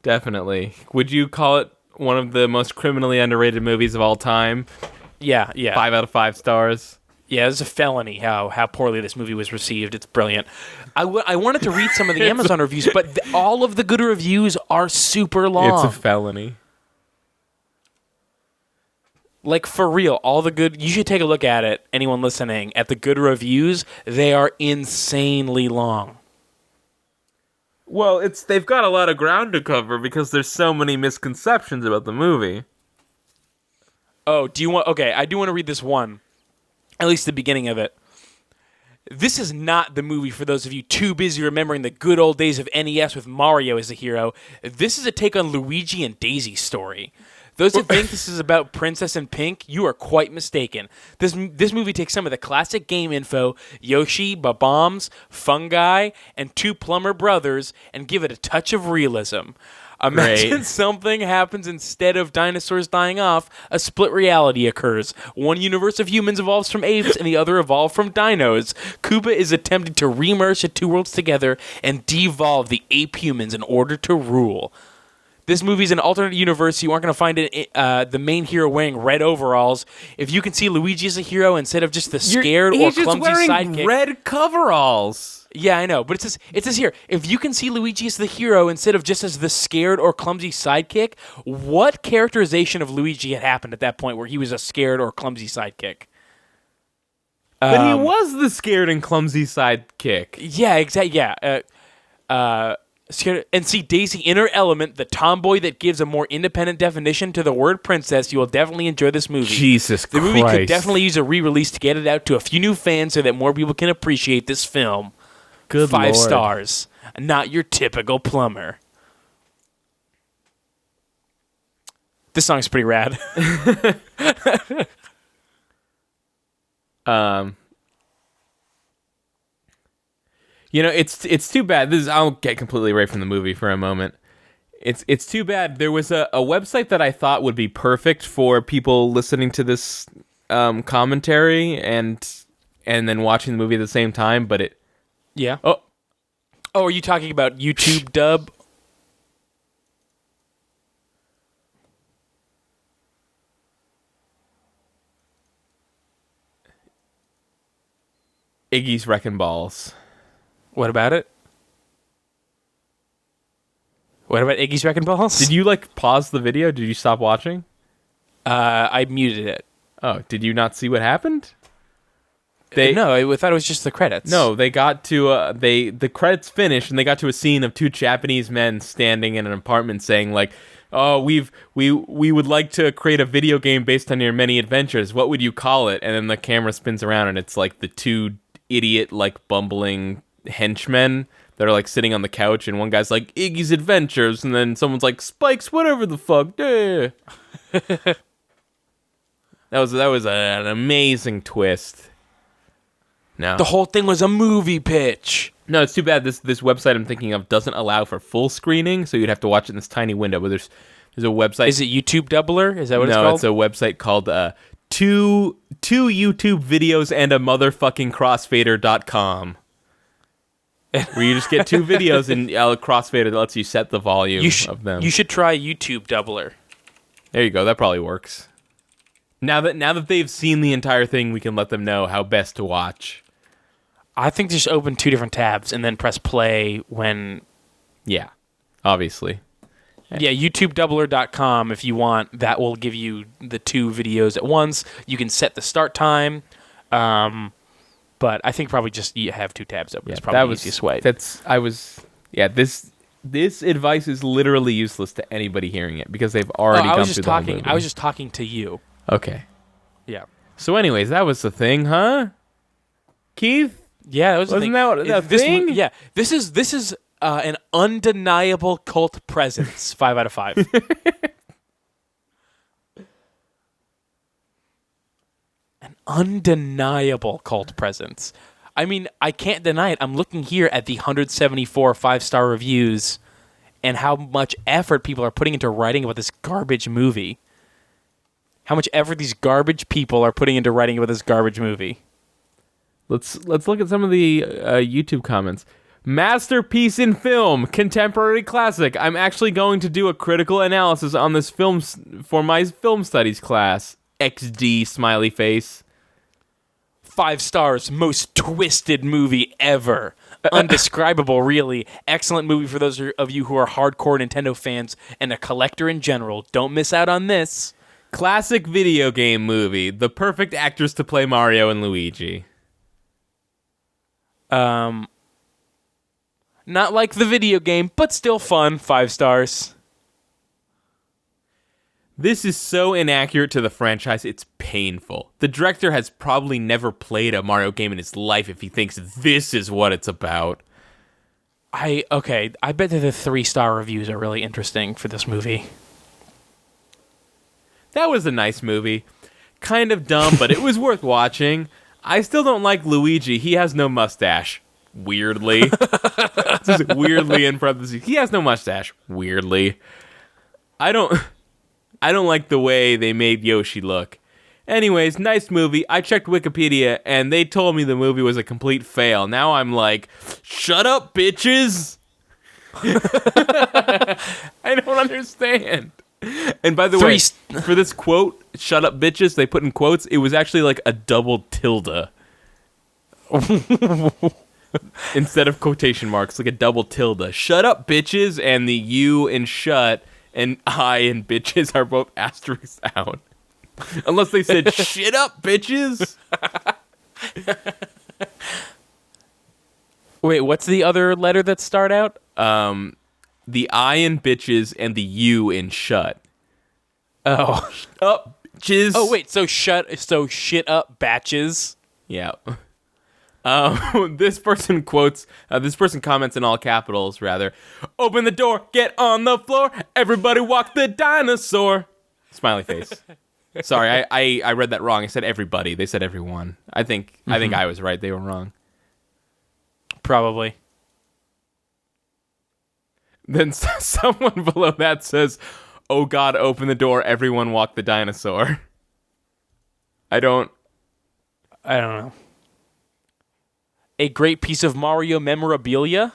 Definitely. Would you call it one of the most criminally underrated movies of all time? Yeah. 5 out of 5 stars? Yeah, it's a felony how poorly this movie was received. It's brilliant. I wanted to read some of the Amazon reviews, but all of the good reviews are super long. It's a felony. Like, for real, all the good... You should take a look at it, anyone listening, at the good reviews. They are insanely long. Well, they've got a lot of ground to cover because there's so many misconceptions about the movie. Oh, do you want... Okay, I do want to read this one. At least the beginning of it. This is not the movie for those of you too busy remembering the good old days of NES with Mario as a hero. This is a take on Luigi and Daisy's story. Those who think this is about Princess and Pink, you are quite mistaken. This movie takes some of the classic game info, Yoshi, Bob-ombs, Fungi, and 2 plumber brothers, and give it a touch of realism. Imagine something happens instead of dinosaurs dying off, a split reality occurs. One universe of humans evolves from apes and the other evolved from dinos. Koopa is attempting to remerge the 2 worlds together and devolve the ape humans in order to rule. This movie's an alternate universe. You aren't going to find the main hero wearing red overalls. If you can see Luigi as a hero instead of just the scared or clumsy sidekick. He's wearing red coveralls. Yeah, I know, but it says here, if you can see Luigi as the hero instead of just as the scared or clumsy sidekick, what characterization of Luigi had happened at that point where he was a scared or clumsy sidekick? But he was the scared and clumsy sidekick. Yeah, exactly. Yeah. And see Daisy in her element, the tomboy that gives a more independent definition to the word princess. You will definitely enjoy this movie. Jesus Christ. The movie could definitely use a re-release to get it out to a few new fans so that more people can appreciate this film. Good 5 Lord. stars. Not your typical plumber. This song's pretty rad. You know, it's too bad. I'll get completely away from the movie for a moment. It's too bad. There was a website that I thought would be perfect for people listening to this commentary and then watching the movie at the same time, but it... Yeah. Oh, are you talking about YouTube dub? Iggy's Wrecking Balls. What about it? What about Iggy's Wrecking Balls? Did you, pause the video? Did you stop watching? I muted it. Oh, did you not see what happened? No, I thought it was just the credits. No, they got to the credits finished and they got to a scene of 2 Japanese men standing in an apartment saying "Oh, we would like to create a video game based on your many adventures. What would you call it?" And then the camera spins around and it's the 2 idiot bumbling henchmen that are sitting on the couch and one guy's Iggy's Adventures and then someone's Spikes whatever the fuck. That was an amazing twist. No. The whole thing was a movie pitch. No, it's too bad this website I'm thinking of doesn't allow for full screening, so you'd have to watch it in this tiny window. But there's a website. Is it YouTube Doubler? Is that what it's called? No, it's a website called two YouTube videos and a motherfucking crossfader.com. Where you just get 2 videos and a crossfader that lets you set the volume of them. You should try YouTube Doubler. There you go. That probably works. Now that they've seen the entire thing, we can let them know how best to watch. I think just open 2 different tabs and then press play when... Yeah, obviously. Yeah, YouTubeDoubler.com if you want. That will give you the 2 videos at once. You can set the start time. But I think probably just you have 2 tabs open. It's probably the easiest way. This advice is literally useless to anybody hearing it because they've already come through the whole movie. I was just talking to you. Okay. Yeah. So anyways, that was the thing, huh? Keith? Yeah, that was the thing. Wasn't that the thing? Yeah. This is an undeniable cult presence. 5 out of 5. An undeniable cult presence. I mean, I can't deny it. I'm looking here at the 174 5-star reviews and how much effort people are putting into writing about this garbage movie. How much effort these garbage people are putting into writing about this garbage movie. Let's look at some of the YouTube comments. Masterpiece in film, contemporary classic. I'm actually going to do a critical analysis on this film for my film studies class. XD smiley face. 5 stars, most twisted movie ever. Undescribable, really. Excellent movie for those of you who are hardcore Nintendo fans and a collector in general. Don't miss out on this. Classic video game movie. The perfect actors to play Mario and Luigi. Not like the video game, but still fun. 5 stars. This is so inaccurate to the franchise, it's painful. The director has probably never played a Mario game in his life if he thinks this is what it's about. I bet that the 3-star reviews are really interesting for this movie. That was a nice movie. Kind of dumb, but it was worth watching. I still don't like Luigi. He has no mustache. Weirdly. Just weirdly in parentheses. He has no mustache. Weirdly. I don't like the way they made Yoshi look. Anyways, nice movie. I checked Wikipedia, and they told me the movie was a complete fail. Now I'm like, shut up, bitches! I don't understand. And by the way, for this quote, shut up, bitches, they put in quotes, it was actually like a double tilde. Instead of quotation marks, like a double tilde. Shut up, bitches, and the U in shut and I and bitches are both asterisks out. Unless they said, shit up, bitches. Wait, what's the other letter that start out? The I in bitches and the U in shut. Oh. Shut up, bitches. Oh, wait, so shit up, batches? Yeah. This person comments in all capitals, rather. Open the door, get on the floor, everybody walk the dinosaur. Smiley face. Sorry, I read that wrong. I said everybody. They said everyone. I think I was right. They were wrong. Probably. Then someone below that says, oh God, open the door, everyone walk the dinosaur. I don't know. A great piece of Mario memorabilia?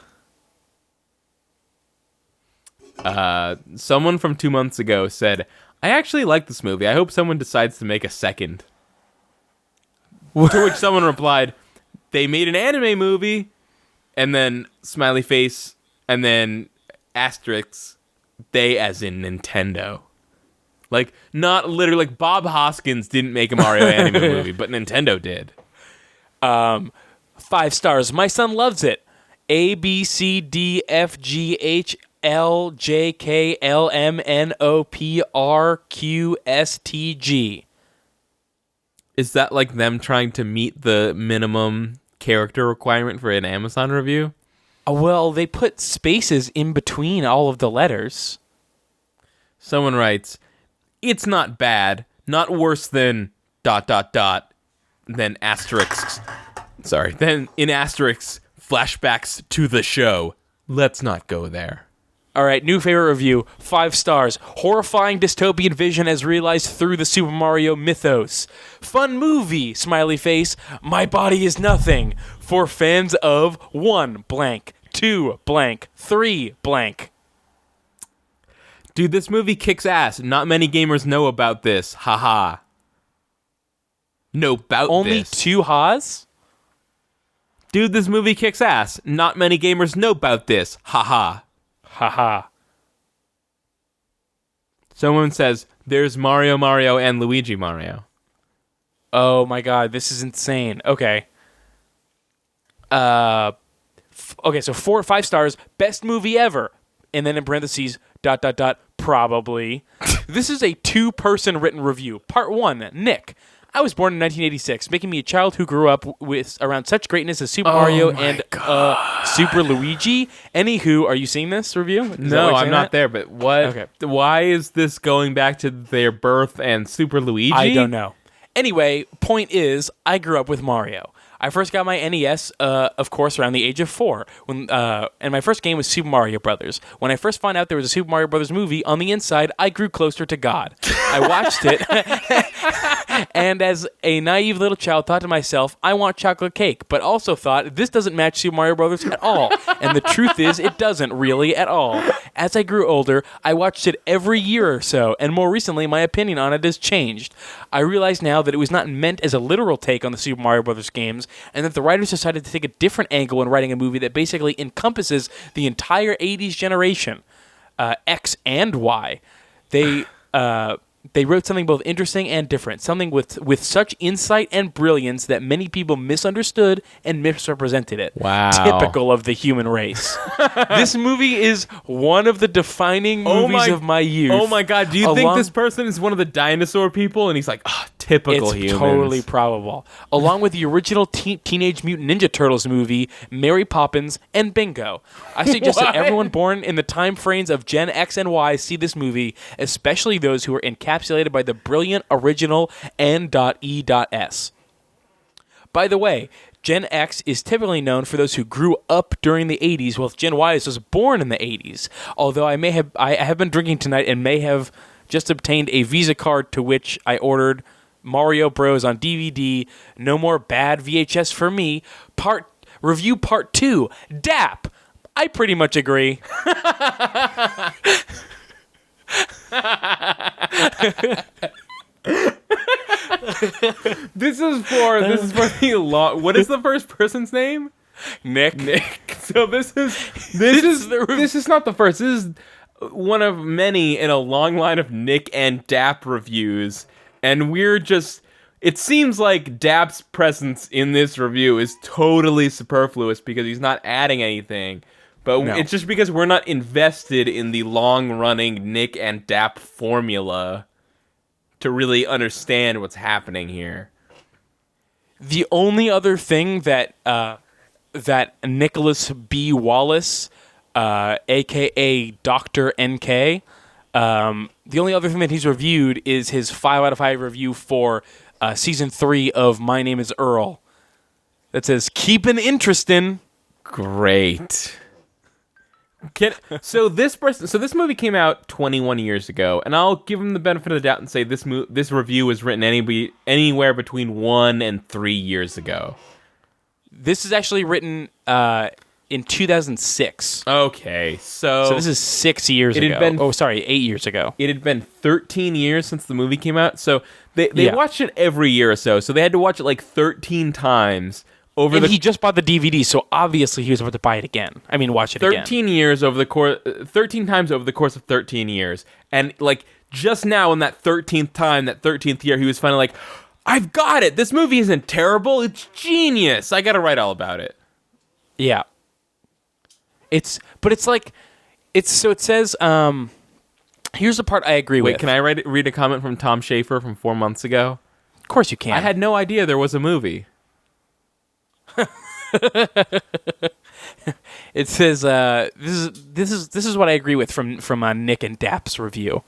Someone from 2 months ago said, I actually like this movie. I hope someone decides to make a second. To which someone replied, they made an anime movie, and then smiley face, and then asterisks, they as in Nintendo. Like, not literally, like Bob Hoskins didn't make a Mario anime movie, but Nintendo did. 5 stars. My son loves it. A, B, C, D, F, G, H, L, J, K, L, M, N, O, P, R, Q, S, T, G. Is that like them trying to meet the minimum character requirement for an Amazon review? Well, they put spaces in between all of the letters. Someone writes, it's not bad. Not worse than ... then asterisks. Sorry. Then in asterisks, flashbacks to the show. Let's not go there. All right, new favorite review. 5 stars. Horrifying dystopian vision as realized through the Super Mario mythos. Fun movie, smiley face. My body is nothing. For fans of 1 blank, 2 blank, 3 blank. Dude, this movie kicks ass. Not many gamers know about this. Haha. Know about Only this. 2 ha's? Dude, this movie kicks ass. Not many gamers know about this. Haha. Haha. Someone says, there's Mario, and Luigi Mario. Oh my god, this is insane. Okay. Okay, so 4 or 5 stars, best movie ever. And then in parentheses, ... probably. This is a 2-person written review. Part 1, Nick. I was born in 1986, making me a child who grew up with around such greatness as Super Mario and Super Luigi. Anywho, are you seeing this review? No, I'm not there, but what? Okay. Why is this going back to their birth and Super Luigi? I don't know. Anyway, point is, I grew up with Mario. I first got my NES, of course, around the age of 4, and my first game was Super Mario Brothers. When I first found out there was a Super Mario Brothers movie, on the inside, I grew closer to God. I watched it, and as a naive little child, thought to myself, I want chocolate cake, but also thought, this doesn't match Super Mario Brothers at all. And the truth is, it doesn't really at all. As I grew older, I watched it every year or so, and more recently, my opinion on it has changed. I realize now that it was not meant as a literal take on the Super Mario Brothers games, and that the writers decided to take a different angle when writing a movie that basically encompasses the entire 80s generation, X and Y. They wrote something both interesting and different, something with such insight and brilliance that many people misunderstood and misrepresented it. Wow. Typical of the human race. This movie is one of the defining movies of my youth. Oh my god, do you think this person is one of the dinosaur people? And he's like, typical humans. It's totally probable. Along with the original Teenage Mutant Ninja Turtles movie, Mary Poppins, and Bingo. I suggest that everyone born in the time frames of Gen X and Y see this movie, especially those who are encapsulated by the brilliant original N.E.S. By the way, Gen X is typically known for those who grew up during the 80s, while Gen Y was born in the 80s. Although I have been drinking tonight and may have just obtained a Visa card to which I ordered Mario Bros. On DVD. No more bad VHS for me. Review part 2. DAP. I pretty much agree. This is for the long. What is the first person's name? Nick. So this is not the first. This is one of many in a long line of Nick and Dap reviews, and it seems like Dap's presence in this review is totally superfluous because he's not adding anything. But It's just because we're not invested in the long-running Nick and Dap formula to really understand what's happening here. The only other thing that Nicholas B. Wallace, a.k.a. Dr. NK, the only other thing that he's reviewed is his 5 out of 5 review for Season 3 of My Name is Earl. That says, keepin' interestin'. Great. So this movie came out 21 years ago, and I'll give him the benefit of the doubt and say this review was written anywhere between 1 and 3 years ago. This is actually written in 2006. Okay, so this is 6 years ago. 8 years ago. It had been 13 years since the movie came out, so they watched it every year or so they had to watch it like 13 times. He just bought the DVD, so obviously he was about to buy it again. Watch it 13 years over the course, 13 times over the course of 13 years. And like just now in that 13th time, that 13th year, he was finally like, I've got it. This movie isn't terrible. It's genius. I got to write all about it. Yeah. It says, here's the part I agree with. Wait, can I read a comment from Tom Schafer from 4 months ago? Of course you can. I had no idea there was a movie. It says this is what I agree with from Nick and Dap's review.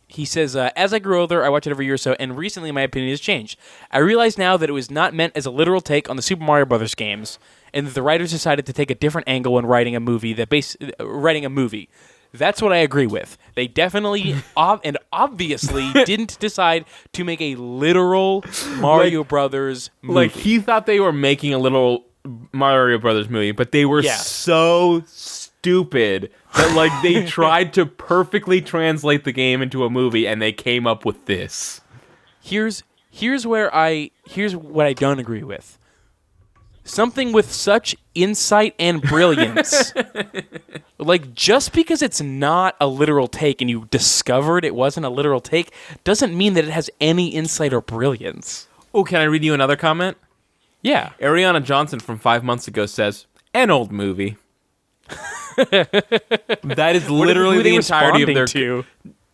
He says, as I grew older, I watch it every year or so, and recently my opinion has changed. I realize now that it was not meant as a literal take on the Super Mario Brothers games, and that the writers decided to take a different angle when writing a movie. That's what I agree with. They definitely and obviously didn't decide to make a literal Mario Brothers movie. Like, he thought they were making a little Mario Brothers movie, but they were so stupid that, like, they tried to perfectly translate the game into a movie, and they came up with this. Here's what I don't agree with. something with such insight and brilliance. Like, just because it's not a literal take and you discovered it wasn't a literal take doesn't mean that it has any insight or brilliance. Oh, can I read you another comment? Yeah. Ariana Johnson from 5 months ago says, an old movie. That is literally the entirety of their... to?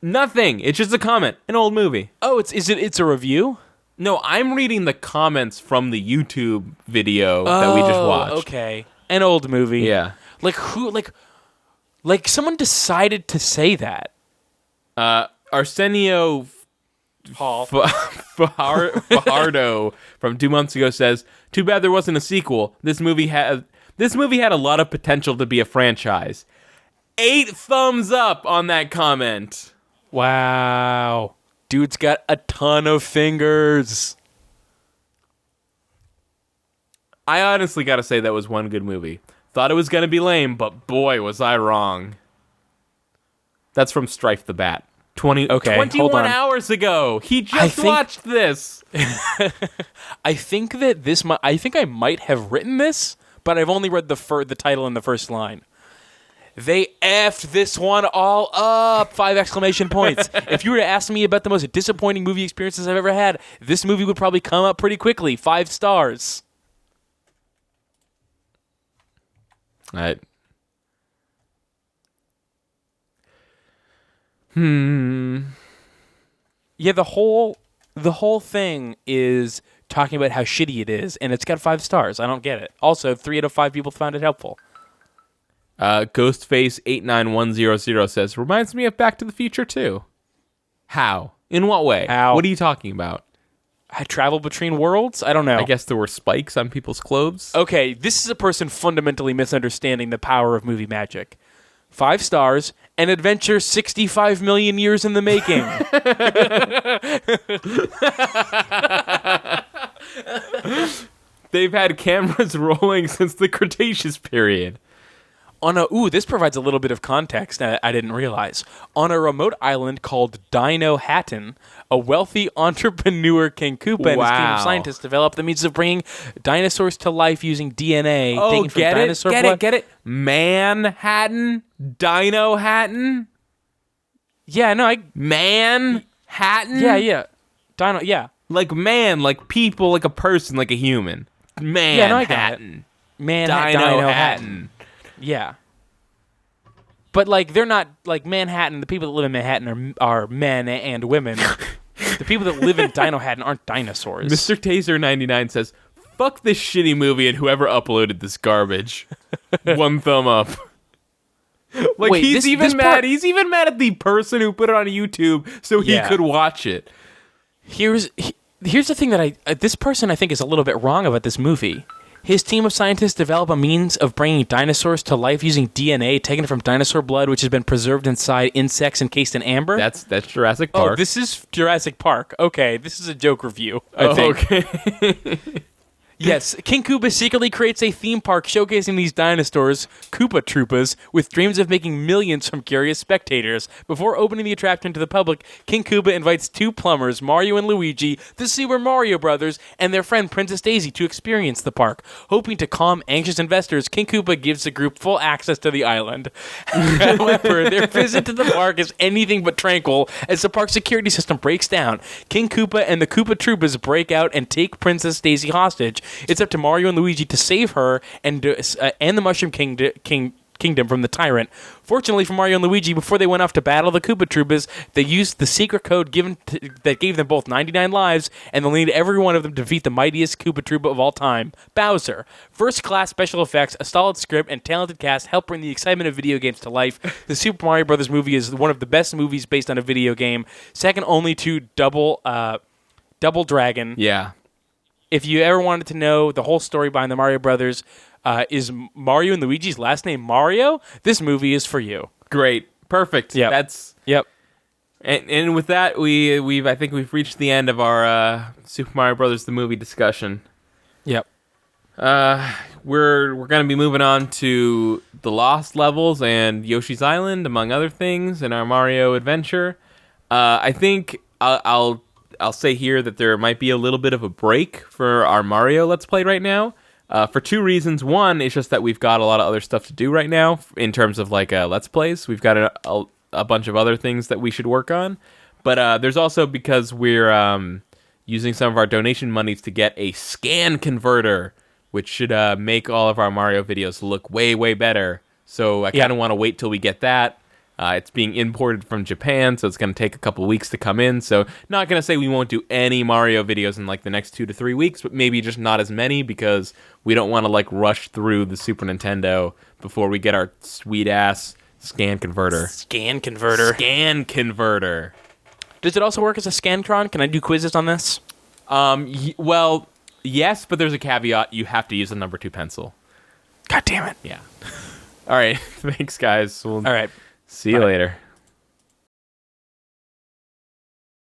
Nothing. It's just a comment. An old movie. Oh, it's a review? No, I'm reading the comments from the YouTube video that we just watched. Okay. An old movie. Yeah. Like who? Like someone decided to say that. Arsenio Fajardo from 2 months ago says, "Too bad there wasn't a sequel. This movie had a lot of potential to be a franchise." 8 thumbs up on that comment. Wow. Dude's got a ton of fingers. I honestly gotta say that was one good movie. Thought it was gonna be lame, but boy, was I wrong. That's from Strife the Bat. 21 hours ago. He just watched this. I think I might have written this, but I've only read the title and the first line. They effed this one all up! 5 exclamation points. If you were to ask me about the most disappointing movie experiences I've ever had, this movie would probably come up pretty quickly. 5 stars. Right. Yeah, the whole thing is talking about how shitty it is, and it's got 5 stars. I don't get it. Also, 3 out of 5 people found it helpful. Ghostface89100 says, reminds me of Back to the Future 2. How? In what way? How? What are you talking about? I travel between worlds? I don't know. I guess there were spikes on people's clothes. Okay, this is a person fundamentally misunderstanding the power of movie magic. 5 stars, an adventure 65 million years in the making. They've had cameras rolling since the Cretaceous period. This provides a little bit of context I didn't realize. On a remote island called Dino Hatton, a wealthy entrepreneur King Koopa and his team of scientists developed the means of bringing dinosaurs to life using DNA. Oh, get it? Manhattan? Dino Hatton? Yeah, no, Manhattan? Yeah. Dino, yeah. Like man, like people, like a person, like a human. Manhattan. Yeah, no, I got it. Dino Hatton. Yeah. But, like, they're not, like, Manhattan, the people that live in Manhattan are men and women. The people that live in Dino Hatton aren't dinosaurs. Mr. Taser99 says, fuck this shitty movie and whoever uploaded this garbage. 1 thumb up. Like, wait, he's even mad at the person who put it on YouTube so he could watch it. Here's the thing that this person I think is a little bit wrong about this movie. His team of scientists develop a means of bringing dinosaurs to life using DNA taken from dinosaur blood, which has been preserved inside insects encased in amber. That's Jurassic Park. Oh, this is Jurassic Park. Okay, this is a joke review, I think. Okay. Yes, King Koopa secretly creates a theme park showcasing these dinosaurs, Koopa Troopas, with dreams of making millions from curious spectators. Before opening the attraction to the public, King Koopa invites 2 plumbers, Mario and Luigi, the Super Mario Brothers, and their friend Princess Daisy to experience the park. Hoping to calm anxious investors, King Koopa gives the group full access to the island. However, their visit to the park is anything but tranquil as the park's security system breaks down. King Koopa and the Koopa Troopas break out and take Princess Daisy hostage. It's up to Mario and Luigi to save her and the Mushroom Kingdom from the tyrant. Fortunately for Mario and Luigi, before they went off to battle the Koopa Troopas, they used the secret code that gave them both 99 lives, and they'll need every one of them to defeat the mightiest Koopa Troopa of all time, Bowser. First-class special effects, a solid script, and talented cast help bring the excitement of video games to life. The Super Mario Bros. Movie is one of the best movies based on a video game, second only to Double Dragon. Yeah. If you ever wanted to know the whole story behind the Mario Brothers, is Mario and Luigi's last name Mario? This movie is for you. Great. Perfect. Yeah. Yep. And with that, I think we've reached the end of our Super Mario Brothers the movie discussion. Yep. We're going to be moving on to the Lost Levels and Yoshi's Island, among other things, in our Mario adventure. I think I'll say here that there might be a little bit of a break for our Mario Let's Play right now. For two reasons. One, it's just that we've got a lot of other stuff to do right now in terms of like Let's Plays. We've got a bunch of other things that we should work on. But there's also because we're using some of our donation monies to get a scan converter, which should make all of our Mario videos look way, way better. So I kind of want to wait till we get that. It's being imported from Japan, so it's going to take a couple weeks to come in. So not going to say we won't do any Mario videos in like the next 2 to 3 weeks, but maybe just not as many because we don't want to like rush through the Super Nintendo before we get our sweet-ass scan converter. Scan converter. Does it also work as a Scantron? Can I do quizzes on this? Well, yes, but there's a caveat. You have to use a number 2 pencil. God damn it. Yeah. All right. Thanks, guys. All right. See you later.